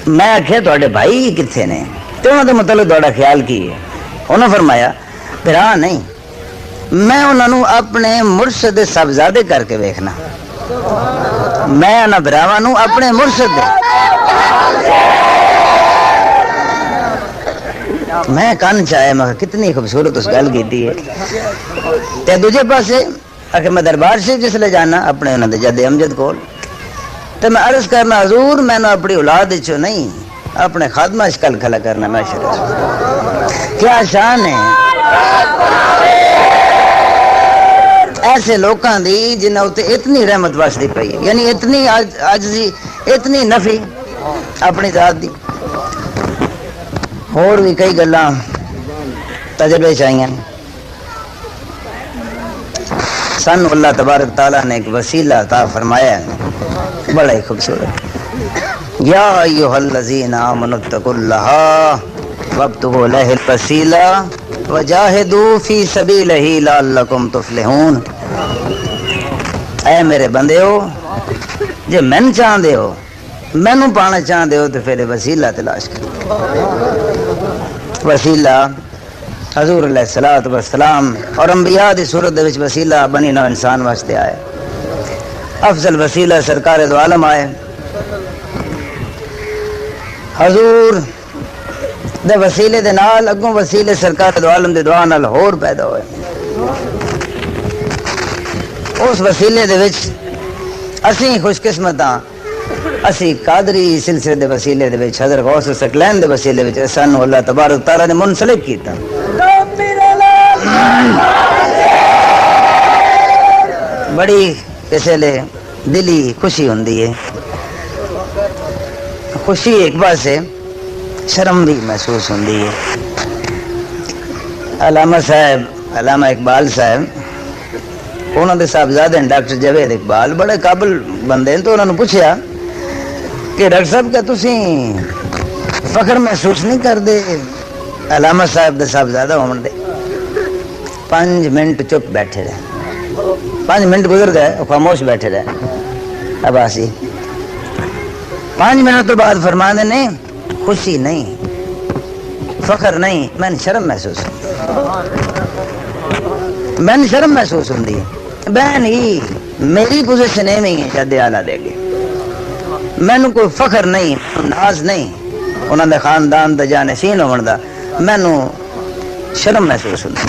Speaker 1: میں آخیا تھوڑے بھائی کتنے نے تو انہوں نے مطلب تھوڑا خیال کی ہے انہوں فرمایا پھر نہیں میں انہوں اپنے مرشد صاحبزادے کر کے ویکھنا میں انہوں براواں نوں اپنے مرشد دے میں کان چاہے میں کتنی خوبصورت اس گل کی ہے تے دوجے پاسے اگر میں دربار شریف جس لے جانا اپنے انہوں نے جد امجد کول تو میں عرض کرنا حضور میں نے اپنی اولاد چو نہیں اپنے خادمہ شکل کھلا کرنا میں شروع کیا شان ہے ایسے لوکاں دی جنہوں تے اتنی رحمت واسطی پئی یعنی اتنی عاجزی اتنی نفی اپنی ذات دی اور بھی کئی گلاں تجربے چاہیے سن اللہ تبارک تعالیٰ نے ایک وسیلہ عطا فرمایا ہے بڑا ہی خوبصورت یا ایھا الذین آمنوا اتقوا اللہ وابتغوا الیہ الوسیلہ وجاہدوا فی سبیلہ لعلکم تفلحون اے میرے بندیو جے میں چاہندے ہو مینوں پانا چاہندے ہو تو پھر وسیلہ تلاش کرو وسیلہ حضور علیہ الصلوۃ والسلام اور انبیاء دی صورت دے وچ وسیلہ بنی نو انسان واسطے آئے افضل وسیلہ سرکار دو عالم آئے حضور دے وسیلے دے نال اگوں وسیلے سرکار دو عالم دی دعا نال ہور پیدا ہوئے اس وسیلے دے وچ اسی خوش قسمت ہاں اسی قادری سلسلے دے وسیلے دے وچ حضرت غوث ثقلین دے وسیلے وچ سانو اللہ تبارک تعالی نے منسلک کیتا. بڑی کسے لے دلی خوشی ہوندی ہے. خوشی ایک پاسے شرم بھی محسوس ہوندی ہے. علامہ صاحب علامہ اقبال صاحب انہوں نے صاحبزادے ہیں ڈاکٹر جاوید اقبال بڑے قابل بندے ہیں. تو انہوں نے پوچھا کہ ڈاکٹر صاحب کیا تسی فخر محسوس نہیں کر دے علامہ صاحب دے صاحبزادہ ہون دے؟ 5 منٹ چپ بیٹھے رہے. 5 منٹ گزر گئے خاموش بیٹھے رہے. اب آسی 5 منٹ تو بعد فرمانے نہیں خوشی نہیں فخر نہیں میں شرم محسوس میں شرم محسوس ہوندی ہے. بہن ہی میری پوزیشن ایویں ہی ہے جد آلہ دے گی. مینوں کوئی فخر نہیں ناز نہیں انہوں نے خاندان دا جانشین ہون دا. مینوں شرم محسوس ہوندی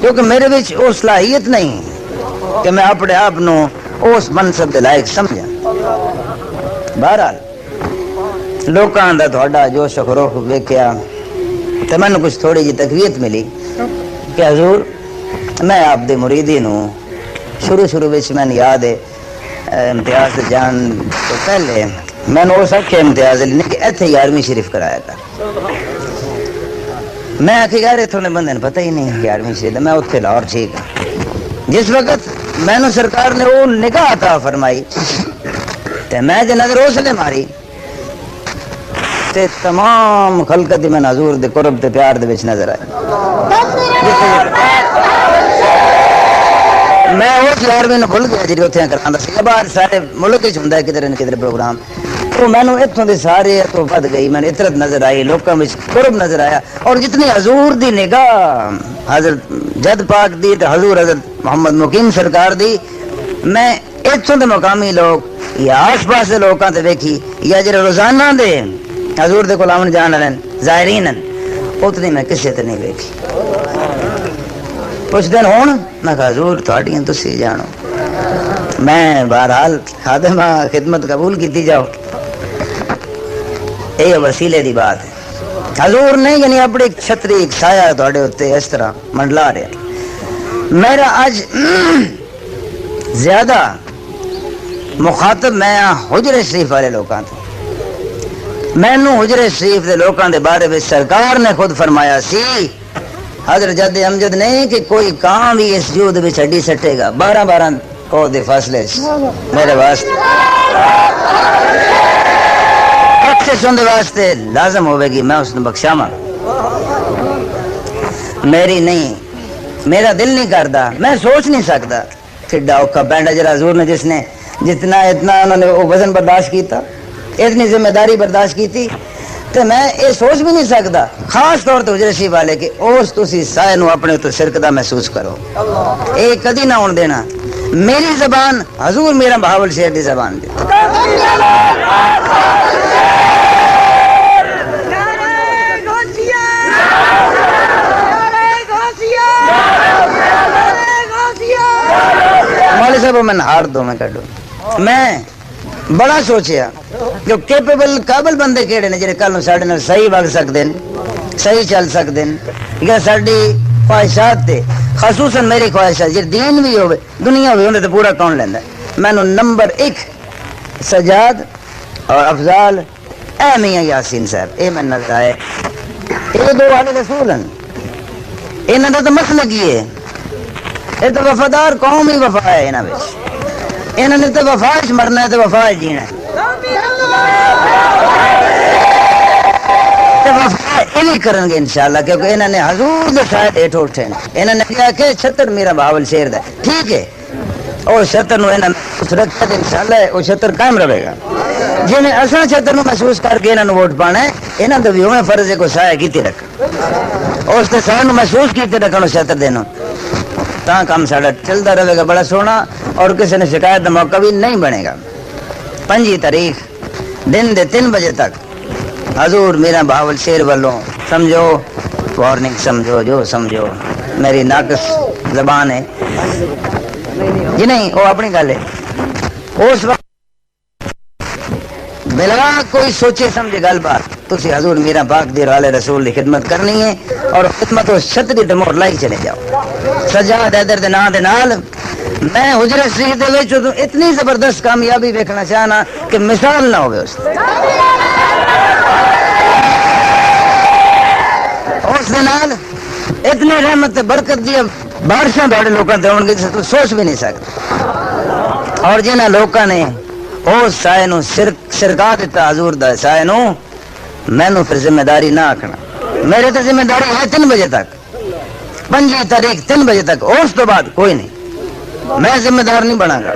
Speaker 1: کیونکہ میرے وچ وہ صلاحیت نہیں کہ میں اپنے آپ نو اس منصب دے لائق سمجھا. بہرحال لوکاں دا تہاڈا جوش و خروش ویکھیا تے مینوں کچھ تھوڑی جی تقویت ملی کہ حضور میں آپ دے مریدی نو شروع وچ میں یاد ہے امتیاز جان تو پہلے میں نے اس آخیا امتیاز علی نے کہ ایتھے 11ویں شریف کرایا کر. میں آخی یار اتوں نے بندے نے پتہ ہی نہیں 11ویں شریف میں اتنے لاہور ٹھیک ہوں. جس وقت میں نے سرکار نے وہ نگاہ عطا فرمائی تے میں جو نظر اس نے ماری تے تمام خلقت میں حضور دے قرب تے پیار دے وچ نظر آئے. میں اس 11ویں نو بھول گیا جی اتنے کرانا سی. باہر سارے ملک ہوں کدھر نہ کدھر پروگرام تو میں اتوں کے سارے تو ود گئی. میں اطرت نظر آئی لوگوں میں قرب نظر آیا. اور جتنی حضور دی نگاہ حضرت جد پاک دی تو حضور حضرت محمد مقیم سرکار دی میں اتوں کے مقامی لوگ یا آس پاس کے لوگوں سے ویکھی یا جڑے روزانہ دے حضور دے کول آون جان والے زائرین اتنی میں کسی تے نہیں ویکھی. کچھ دن ہون میں کہا حضور تھوڑیاں تسی جانو میں بہرحال خادمہ خدمت قبول کیتی جاؤ. یہ وسیلے دی بات ہے. حضور نے یعنی اپنی ایک چھتری ایک سایہ تھوڑے ہوتے اس طرح منڈلا رہے. میرا آج زیادہ مخاطب میں حجر شریف والے لوگوں تو مینو حجر شریف دے لوگوں دے بارے میں سرکار نے خود فرمایا سی حضرت جد امجد نے کہ کوئی کام بھی اس جود میں ہڈی سٹے گا 12 کو دے فاصلے میرے واسطے سندے واسطے لازم ہوئے گی میں اس نے بخشاواں. میری نہیں میرا دل نہیں کرتا میں سوچ نہیں سکتا کڈا اوکھا پینڈا جڑا حضور نے جس نے جتنا اتنا انہوں نے وہ وزن برداشت کیتا اتنی ذمہ داری برداشت کی تو میں یہ سوچ بھی نہیں سکتا خاص طور پہ حجر شریف والے کہ اس تسی سائے نو اپنے تو شرک دا محسوس کرو. یہ کدی نہ ہون دینا. میری زبان حضور میرا بہاول شیر دی زبان دی. مولوی صاحب میں ہار دو میں کڈو. میں بڑا سوچیا جو کیپیبل قابل بندے کہڑے نے جڑے کل ساڈے نال صحیح وگ سکتے ہیں صحیح چل سکتے ہیں یا ساری خواہشات تے خصوصاً میری خواہشات جی دین بھی ہوئے دنیا بھی ہوندے تو پورا کون لینا. مینو نمبر 1 سجاد اور افضال اے میاں یاسین صاحب اے میں نظر آئے. یہ 2 والے رسول ہیں. انہاں دا تو مسئلہ کی ہے یہ تو وفادار قوم ہی وفا ہے. انہوں نے تو وفاش مرنا ہے تو وفاش جینا ہے. وفا یہ کریں گے انشاءاللہ کیونکہ انہوں نے حضور دے شاید ایٹھ اٹھے انہوں نے کہا کہ چھتر میرا بہاول شیر دا ٹھیک ہے اور چھتر نو انہوں نے رکھا تو انشاءاللہ وہ چھتر قائم رہے گا. جی میں اصل چھتر نو محسوس کر کے انہوں نے ووٹ پانا ہے انہوں نے بھی ہمیں فرض ہے کو سایہ کیتے رکھ اور اس کے سایہ نو محسوس کیتے رکھنا چھتر دینا تا کام ساڑا چلتا رہے گا بڑا سونا اور کسی نے شکایت کا موقع بھی نہیں بنے گا. 5 تاریخ دن دے 3 بجے تک حضور میرا بہاول شیر والوں سمجھو وارننگ سمجھو جو سمجھو میری ناقص زبان ہے جی نہیں وہ اپنی گل ہے اس وقت بلا کوئی سوچے سمجھے گل بات تسی حضور میرا پاک دی آل رسول کی خدمت کرنی ہے اور خدمت و چھتری تے مہر لائی چلے جاؤ سجاد حیدر دے نام دے نال میں حجرت شریف دے وچ اتنی زبردست کامیابی ویکھنا چاہنا کہ مثال نہ ہوے اس دے نال اتنی رحمت تے برکت دی بارشاں تہاڈے لوکاں تے ہون گے جس توں سوچ بھی نہیں سکتے اور جنہاں لوکاں نے اس سائے نو سرکا دیتا حضور دا سائے نو مینو پھر ذمہ داری نہ آکھنا میرے تے ذمہ داری ہے 3 بجے تک 5 تاریخ 3 بجے تک اس تو بعد کوئی نہیں میں ذمہ دار نہیں بنا گا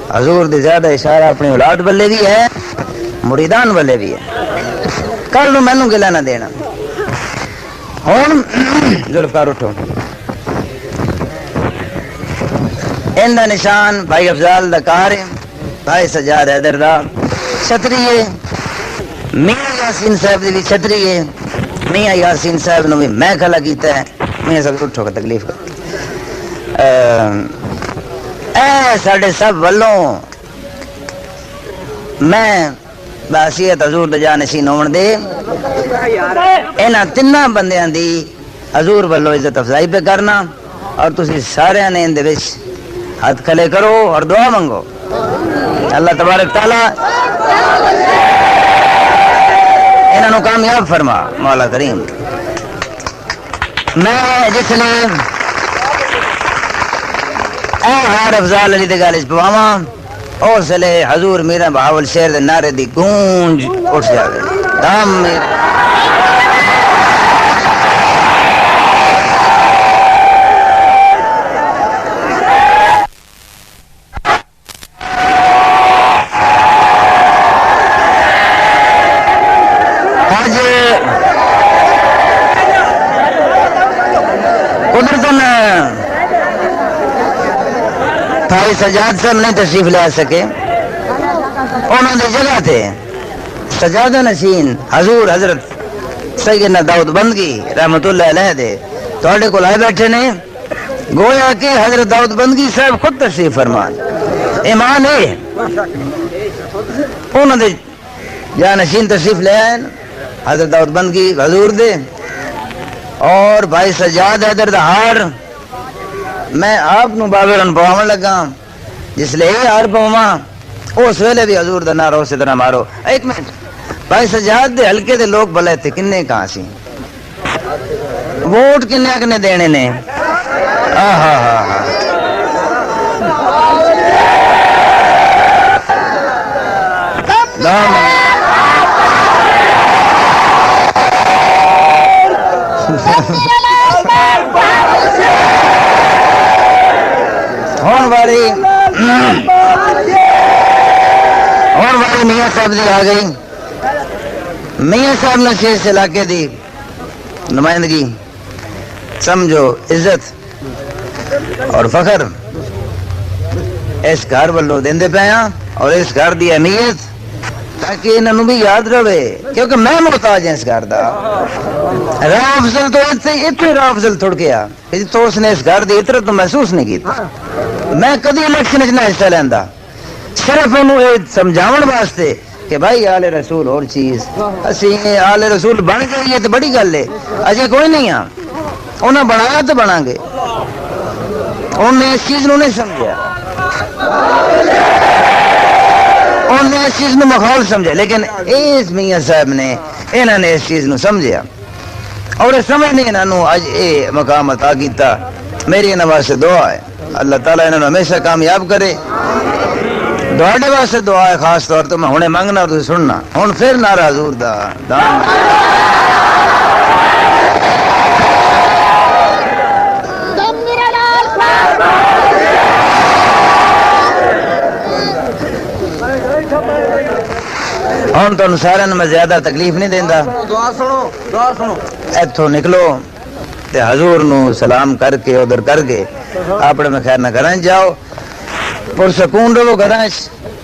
Speaker 1: حضور دے زیادہ اشارہ اپنی اولاد والے بھی ہے مریدان والے بھی ہے کل نو مینو گلا نہ دینا ہوں ذوالفقار اٹھو ان دا نشان بھائی افضال دا کار ہے بھائی سجاد حیدر دا چھتری ہے میاں یاسین صاحب دی بھی چھتری ہے میاں یاسین صاحب نو بھی میں کھلا کیتا ہے میاں صاحب اٹھو کا تکلیف کر اے ساڈے سب والوں میں باسیت حضور دا جانشین ہون دے انہاں تیناں بندیاں دی حضور والوں عزت افزائی پہ کرنا اور تسی سارے نے ان دے وچ ہاتھ کھلے کرو اور دعا منگو اللہ تبارک تعالی انہاں نو کامیاب فرما مولا کریم میں جس نے اے ہار افضال علی دے گالج پواواں اس لے حضور میرا بہاول شہر دے نعرے دی گونج اٹھ جاوے دام میرا بھائی سجاد صاحب نہیں تشریف لے سکے انہوں نے جگہ تھے سجادہ نشین حضور حضرت سیدنا داؤد بندگی رحمت اللہ علیہ دے تھوڑے کو لائے بیٹھے نے گویا کہ حضرت داؤد بندگی صاحب خود تشریف فرمان ایمان ہے انہوں نے جانشین تشریف لے آئے حضرت داؤد بندگی حضور دے اور بھائی سجاد حیدر دہار میں آپ نو بابرن پواون لگا جس لئے ہار پواں اس ویلے بھی حضور دا نعرہ اسی طرح مارو ایک منٹ بھائی سجاد دے ہلکے دے لوگ بلے تھے کنے کہاں سی ووٹ کنے کنے دینے نے آہا ہا ہا ہون والی میاں صاحب دی آ گئی میاں صاحب نے شیش علاقے دی نمائندگی سمجھو عزت اور فخر اس گھر والوں دیندے پے ہاں اور اس گھر دی اہمیت تاکہ انہوں بھی یاد رہے کیونکہ میں محتاج ہوں اس گھر دا راہ افضل تو اتنے راہ افضل تھوڑ گیا تو اس نے اس گھر دی اطرت تو محسوس نہیں کی میں کدی الیکشن نہ حصہ لینا صرف انہوں یہ سمجھاون واسطے کہ بھائی آل رسول اور چیز اسی آل رسول بن گئی ہے تو بڑی گل ہے اجے کوئی نہیں ہاں انہیں بنایا تو بنا گے انہیں اس چیز نو نہیں سمجھا انہیں اس چیز نو مخول سمجھا لیکن اس میاں صاحب نے انہوں نے اس چیز نو سمجھا اور سمجھنے انہوں آج اے مقام عطا کیتا میری انہوں واسطے دعا ہے اللہ تعالیٰ انہوں نے ہمیشہ کامیاب کرے دوڑے واسطے دعا ہے خاص طور تو میں ہونے مانگنا اور تو سننا ہون پھر نعرہ حضور دا دان ہون تو سارے میں زیادہ تکلیف نہیں دیندہ
Speaker 2: دعا سنو
Speaker 1: ایتھو نکلو تے حضور نو سلام کر کے ادھر کر کے اپنے میں خیر نہ کریں جاؤ پرسکون رہو گھراں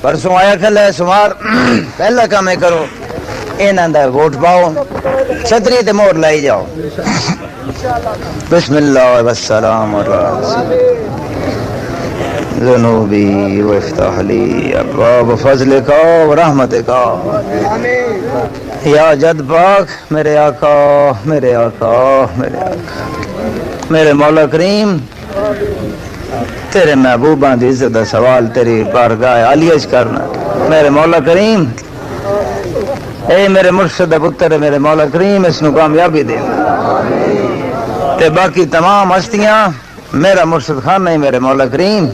Speaker 1: پرسوں آیا کھل ہے سمار پہلا کام ہے کرو انہاں دا ووٹ پاؤ چھتری تے مہر لائی جاؤ بسم اللہ والسلام علیہ ذنوبی وافتح لی ابواب فضلک ورحمتک یا جد پاک میرے آقا میرے آقا میرے آقا میرے مولا کریم تیرے محبوباں دی عزت دا سوال تیری بارگاہ عالیہ وچ کرنا میرے مولا کریم اے میرے مرشد پتر میرے مولا کریم اس نو کامیابی دے تے باقی تمام ہستیاں میرا مرشد خانہ ہی میرے مولا کریم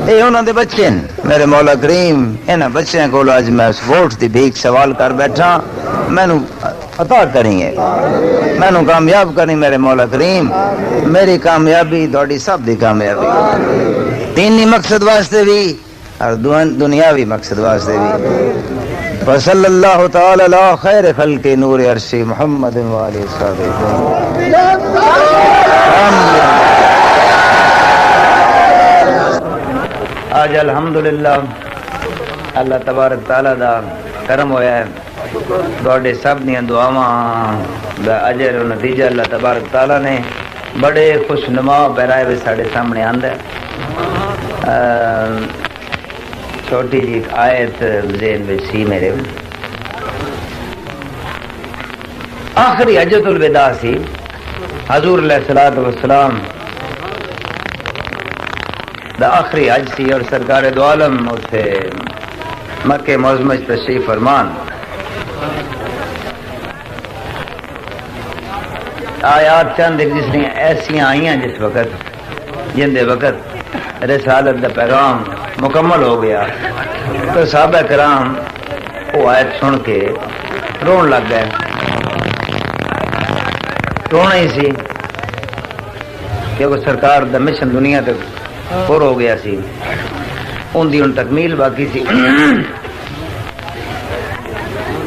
Speaker 1: اے انہاں دے بچے میرے مولا کریم انہاں بچیاں کول اج میں ووٹ دی بھیک سوال کر بیٹھا مینوں عطا کریں گے مینوں کامیاب کریں میرے مولا کریم میری کامیابی تہاڈی سب دی کامیابی دینی مقصد واسطے بھی اور دنیاوی مقصد واسطے بھی وصلی اللہ تعالی علی خیر خلق نور عرش محمد وآلہ وصحبہ آج الحمدللہ اللہ تبارک تعالی دا کرم ہویا ہے بڑے سب دیا دعاواں دا اجر و نتیجہ اللہ تبارک تعالی نے بڑے خوش نما پیرائے ہوئے ساڑھے سامنے آندہ ہے چھوٹی جی آیت ذہن میں سی میرے آخری حجۃ الوداع سی حضور علیہ السلام دا آخری حج سی اور سرکار دو عالم اسے مکہ معظمہ تشریف فرمان آیات چند ایک جس نے ایسی آئی ہیں جس وقت جن دے وقت رسالت دا پیغام مکمل ہو گیا تو صحابہ کرام وہ آیت سن کے رون لگ گئے رونا ہی سی کیونکہ سرکار دا مشن دنیا تک پور ہو گیا سی ان دی ان تکمیل باقی سی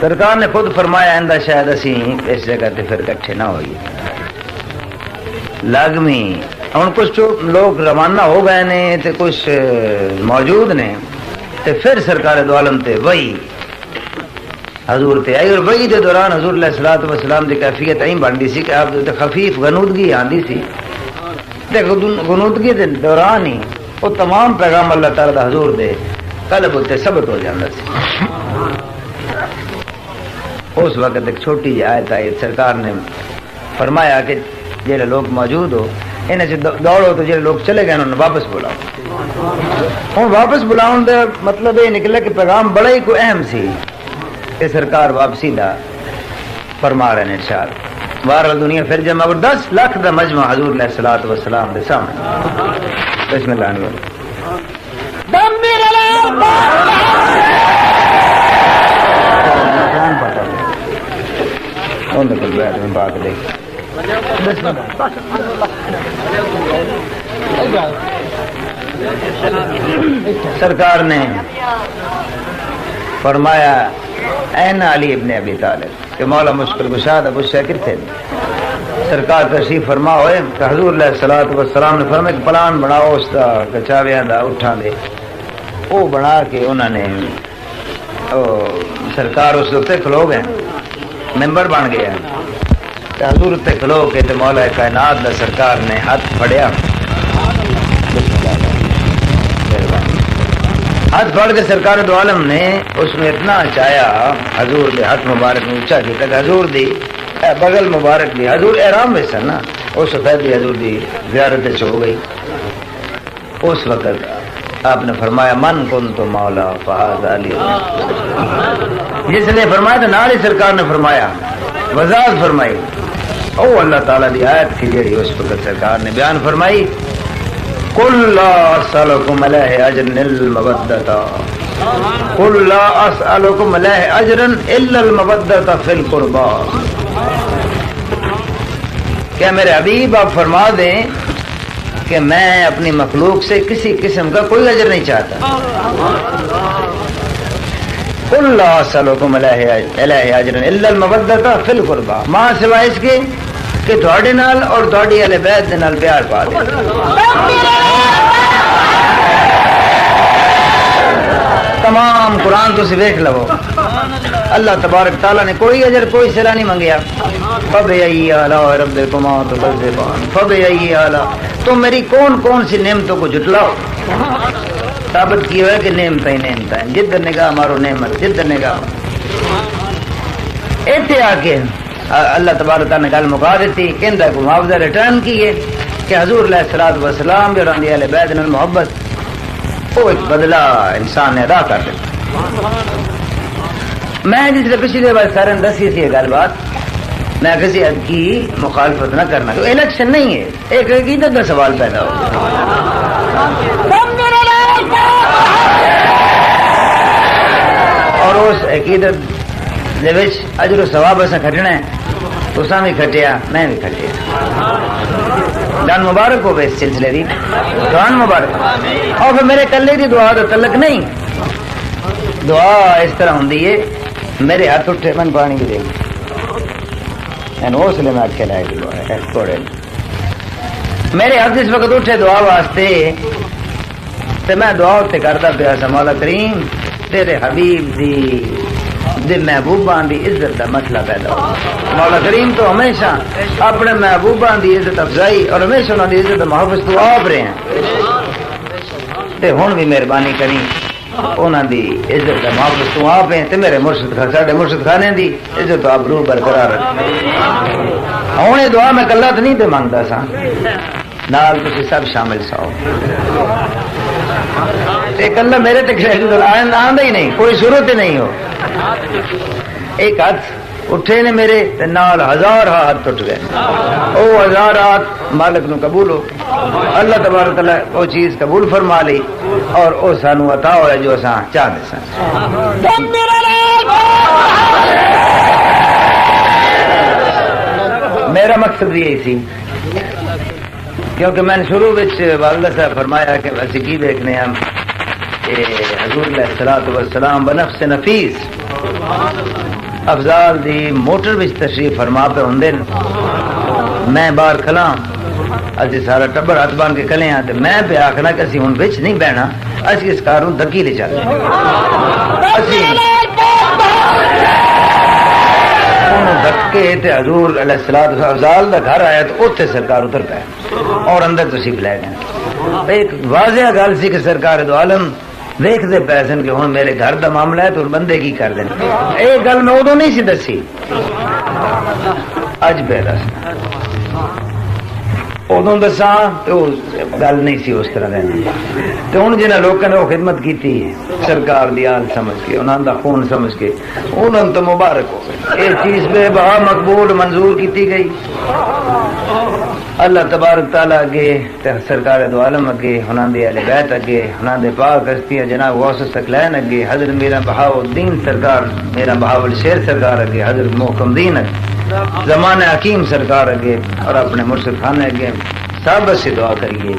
Speaker 1: سرکار نے خود فرمایا اندہ شاید اسی اس جگہ تے پھر کٹھے نہ ہوئی لاغمی ان کچھ لوگ روانہ ہو گئے نے تے کچھ موجود نے تے پھر سرکار دو عالم تے وہی حضور تے آئی اور وہی دے دوران حضور علیہ السلام دی کیفیت این بندی سی کہ آپ تے خفیف غنودگی آندی سی تے غنودگی دے دوران ہی وہ تمام پیغام اللہ تعالیٰ دا حضور دے قلب تے ثبت ہو جاندہ سی اس وقت ایک چھوٹی جی آیت آئی سرکار نے فرمایا کہ جیسے لوگ موجود ہو انہیں سے دوڑو تو جیسے لوگ چلے گئے انہوں نے واپس بلاؤ ہوں واپس بلاؤں دے مطلب یہ نکلے کہ پیغام بڑا ہی کوئی اہم سی کہ سرکار واپسی دا فرما رہے ہیں ارشاد بہرحال دنیا پھر جمع اور 10 لاکھ دا مجمع حضور علیہ السلام دے سامنے بسم اللہ علیہ بات دیکھ سرکار نے فرمایا این علی ابن ابی طالب کہ مولا مشکل کشاد ابو شاکر تھے سرکار تشریف فرما ہوئے کہ حضور علیہ السلام نے فرمایا کہ پلان بناؤ اس دا کچاویاں دا اٹھا دے وہ بنا کے انہوں نے سرکار اس وقت کھلو گئے ممبر بن گیا حضور تے کھلو کے تے مولا کائنات دا سرکار نے ہاتھ پھڑیا ہاتھ پھڑ کے سرکار دو عالم نے اس میں اتنا چایا حضور دے ہاتھ مبارک میں اونچا کیا کہ حضور دی بغل مبارک دی حضور احرام میں سن نا اس وقت دی حضور دی زیارت ہو گئی اس وقت آپ نے فرمایا من کن تو مولا فہذ علی جس نے فرمایا تو نال ہی سرکار نے فرمایا وضاحت فرمائی او اللہ تعالیٰ دی آیت کی جڑی اس وقت سرکار نے بیان فرمائی قل لا اسألکم علیہ اجر المودۃ قل لا اسألکم علیہ اجر الا المودۃ فی القربى کیا میرے حبیب آپ فرما دیں کہ میں اپنی مخلوق سے کسی قسم کا کوئی اجر نہیں چاہتا قل لا اسألکم علیہ اجر الا المودۃ فی القربى ماں سوائے اس کے کہ تھوڑے نال اور تھوڑی اہل بیت دے نال پیار پا دے تمام قرآن تو سے دیکھ لو اللہ تبارک تعالیٰ نے کوئی اجر کوئی صلہ نہیں منگیا. فبأي آلاء ربكما تكذبان فبأي آلاء. تو میری کون کون سی نعمتوں کو جھٹلاؤ. ثابت کیا ہے کہ نعمتیں ہی نعمتیں ہیں. جدھر نگاہ مارو نعمت جدھر نگاہ. ایتھے آ کے اللہ تبارک تعالیٰ نے گل مکا دیتی کہ ان کو معاوضہ ریٹرن کیے کہ حضور علیہ الصلوۃ والسلام اور اہل بیت نے محبت وہ ایک بدلہ انسان نے ادا کر دیا. میں جس نے پچھلی بار سارے دسی تھی یہ گل بات میں کسی حد کی مخالفت نہ کرنا. الیکشن نہیں ہے ایک عقیدت کا سوال پیدا ہو اور اس عقیدت اجر و ثواب اساں کھٹنا ہے. تساں بھی کھٹیا میں بھی کھٹیا. دان مبارک ہو اس سلسلے دی دعان مبارک. اور پھر میرے کلے دی دعا تو تلک نہیں. دعا اس طرح ہوندی ہے میرے ہاتھ اٹھے من پانی بھی دے اس لیے میں آکھے لائے تھوڑے میرے ہاتھ اس وقت اٹھے دعا واسطے تو میں دعا اتنے کرتا پیا سا مولا کریم تیرے حبیب دی محبوباں دی عزت دا مسئلہ پیدا ہو. مولا کریم تو ہمیشہ اپنے محبوباں دی عزت افزائی اور ہمیشہ انہوں دی عزت محافظ تو آپ رہے ہیں تے ہن بھی مہربانی کری انہوں دی عزت دا محافظ تو آپ ہیں تے میرے مرشد ساڈے مرشد خانے دی عزت آپ روح برقرار رکھیں. ہن یہ دعا میں کلا تو نہیں تے مانگدا سا نال تسی سب شامل سو. کلا میرے تک آندا ہی نہیں کوئی ضرورت ہی نہیں ہو. ایک ہاتھ اٹھے نے میرے نال ہزار ہاتھ ٹوٹ گئے. او ہزار ہاتھ مالک نو قبول ہو اللہ تبارک تعالیٰ وہ چیز قبول فرما لی اور او سانو عطا ہوا جو اساں چاہتے سن. میرا مقصد یہی سی کیونکہ میں نے شروع وچ والدہ صاحب فرمایا کہ اسی کی دیکھنے ہم حضور علیہ الصلوۃ والسلام بنفس نفیس افضال دی موٹر وچ تشریف فرما پہ ہوندے میں باہر کھلا اسی سارا ٹبر ہاتھ بان کے کھلے ہاں تے میں پہ آکھنا کہ اسی ہن وچ نہیں بہنا اسی اس کاروں دھکی لے چلے اسی دھکے تے حضور علیہ الصلوۃ افضال دا گھر آیا تو اوتھے سرکار اتر پے اور اندر تشریف لے گئے. ایک واضح گل سی کہ سرکار دو عالم دیکھتے پیسن کہ ہوں میرے گھر دا معاملہ ہے تو بندے کی کر دیں. ایک گل میں ادو نہیں سی دسی اج پہ دس ادو دسا تو گل نہیں سی اس طرح دینی. تو ہوں جنہیں لوگوں نے وہ خدمت کی سرکار دی آل سمجھ کے انہوں دا خون سمجھ کے انہوں تو مبارک ہو گئے. یہ چیز بے بہا مقبول منظور کی گئی. اللہ تبارک تعالیٰ اگے سرکار دو عالم اگے انہوں دے اہل بیت اگے انہوں دے پاک ہستیاں جناب غوث الثقلین اگے حضرت میرا بہاؤالدین سرکار میرا بہاول شیر سرکار اگے حضرت محکم دین اگے زمان حکیم سرکار اگے اور اپنے مرشد خانے اگے سب سے دعا کریے.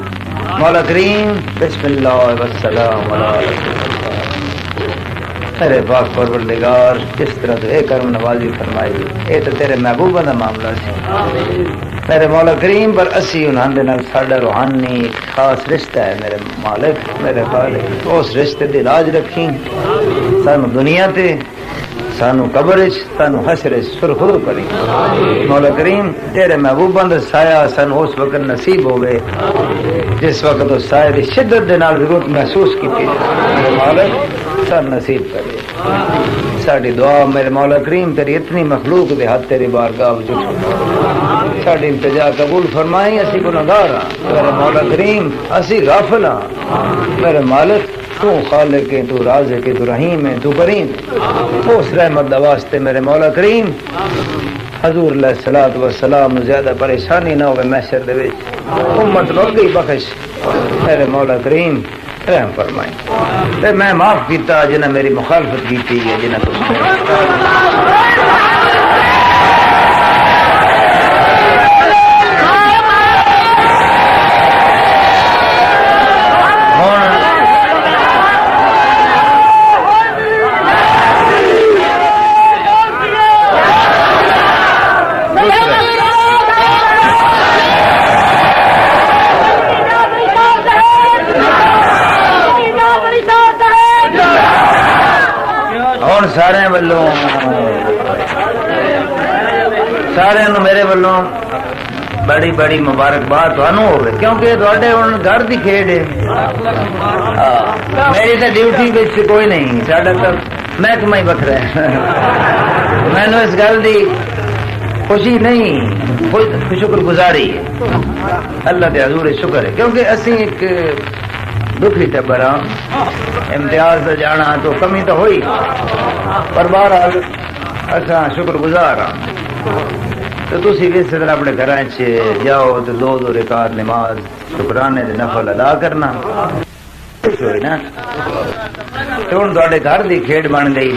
Speaker 1: مولا کریم بسم اللہ والسلام علی رسول اللہ. میرے پاک پروردگار جس طرح تو اے کرم نوازی فرمائی اے تو تیرے محبوبہ دا معاملہ سی میرے مولا کریم پر اسی انہوں نے ساڈا روحانی خاص رشتہ ہے میرے مالک میرے خالق. اس رشتے دی لاج رکھیں سانو دنیا تے سانو قبر سانو حشر سرخرو کریں. مولا کریم تیرے محبوباں دا سایہ سانو اس وقت نصیب ہوئے جس وقت اس سایہ دی شدت دے نال ضرورت محسوس کی تھی. میرے مالک سر نصیب کرے. ساڈی دعا میرے مولا کریم تیری اتنی مخلوق دے ہاتھ تیری بارگاہ وچ ساڈی التجا قبول فرمائی. اسی گنہگار ہاں میرے مولا کریم اسی غافل ہاں میرے مالک تو خالق ہے تو رازق ہے تو رحیم ہے تو کریم. اس رحمت دا واسطے میرے مولا کریم حضور علیہ الصلوۃ والسلام زیادہ پریشانی نہ ہوئے محشر دے وچ امت نو گئی بخش میرے مولا کریم رحم فرمائیں. میں معاف کیتا جنہیں میری مخالفت کی ہے جنہیں کچھ سارے میرے والوں بڑی بڑی مبارکباد تھانوں ہوگی کیونکہ تھوڑے ہوں گھر کی کھیڈ ہے. میری تو ڈیوٹی بچ کوئی نہیں ساڈا تو محکمہ ہی وکھرا ہے. مینو اس گل کی خوشی نہیں شکر گزاری ہے اللہ کے حضور شکر ہے کیونکہ اسی ایک دکھی ٹبر ہاں. امتیاز سے جانا تو کمی تو ہوئی پر بہرحال اچھا شکر گزار ہاں. تو تھی بھی اس طرح اپنے گھر جاؤ تو دو رکعت نماز شکرانے دے نفل ادا کرنا نا. تو ہوں تے گھر کی کھیڈ بن گئی.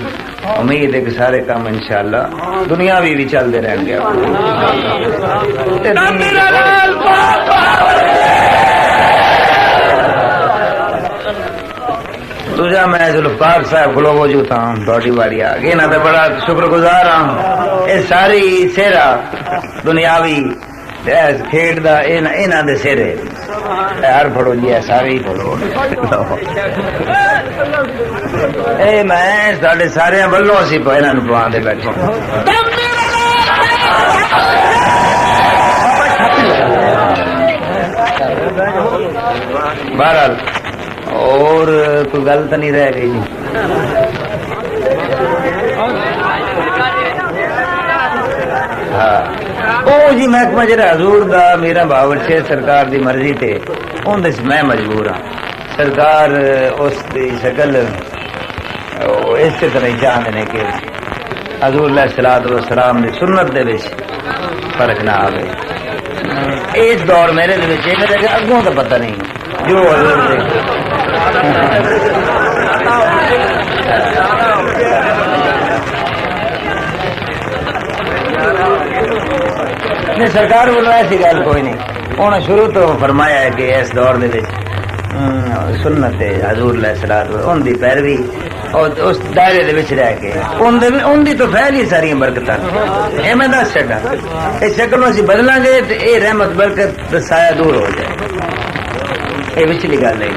Speaker 1: امید ہے کہ سارے کام انشاءاللہ دنیاوی بھی چلتے رہن گے. دوجا میں ذوالفقار صاحب کو موجود ہوں تھوڑی باری آ گئی نا تو بڑا شکر گزار ہوں. یہ ساری سیرا دنیاوی کھیڈ دا انہاں دے سیرے ہر پڑھو جی سارے ہی پڑھو. اے میں ساڈے سارے ولوں اسی انہاں نوں پوا دے بیٹھے. بہرحال اور کوئی گل تو نہیں رہ گئی جی. ہاں او جی محکمہ جڑا حضور دا میرا باورچی سرکار دی مرضی تے اون دے میں مجبور ہاں. سرکار اس دی شکل اس طرح ہی چاہتے ہیں کہ حضور علیہ الصلوۃ والسلام دی سنت دے وچ فرق نہ آوے. اس دور میرے دے وچ میرے اگوں تو پتہ نہیں جو حضور دے سرکار بولو ایسی گل کوئی نہیں. انہوں نے شروع تو فرمایا ہے کہ اس دور دے سنت حضور علیہ الصلوۃ ان دی پیروی اور اس دائرے دے وچ رہ کے ان دی تو پھیل ہی ساری برکتاں. اے میں دس چڈا اس شکل اسی بدلاں گے تے اے رحمت برکت سایہ دور ہو جائے. یہ پچھلی گل ہے.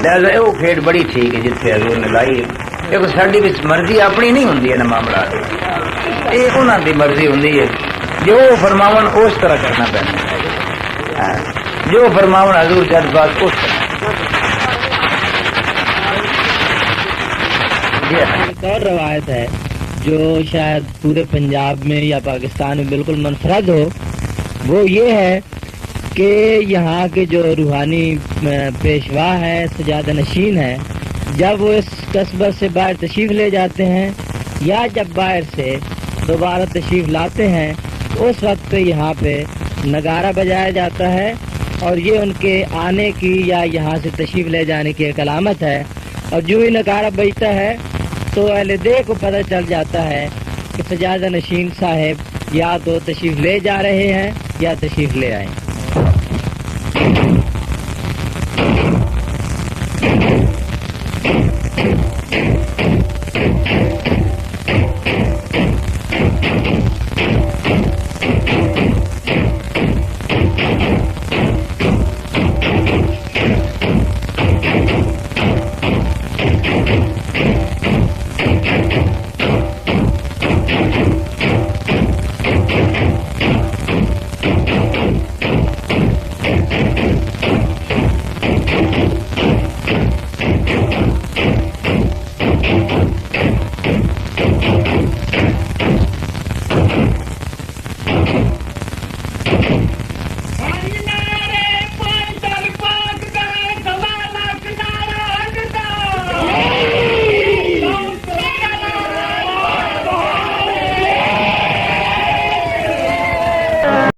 Speaker 1: لہٰذا وہ کھیڈ بڑی ٹھیک ہے جتنے حضور نے لائی ہے. کیونکہ ساری مرضی اپنی نہیں ہوتی ہے معاملات. یہ انہوں کی مرضی ہوں جو فرماون اس طرح کرنا پڑنا. جو فرماون حضور جد بات اس طرح.
Speaker 4: ایک اور روایت ہے جو شاید پورے پنجاب میں یا پاکستان میں بالکل منفرد ہو. وہ یہ ہے کہ یہاں کے جو روحانی پیشوا ہے سجادہ نشین ہے جب وہ اس قصبہ سے باہر تشریف لے جاتے ہیں یا جب باہر سے دوبارہ تشریف لاتے ہیں اس وقت پہ یہاں پہ نگارہ بجایا جاتا ہے اور یہ ان کے آنے کی یا یہاں سے تشریف لے جانے کی ایک علامت ہے. اور جو ہی نگارہ بجتا ہے تو اہل دیہ کو پتہ چل جاتا ہے کہ سجادہ نشین صاحب یا تو تشریف لے جا رہے ہیں یا تشریف لے آئے.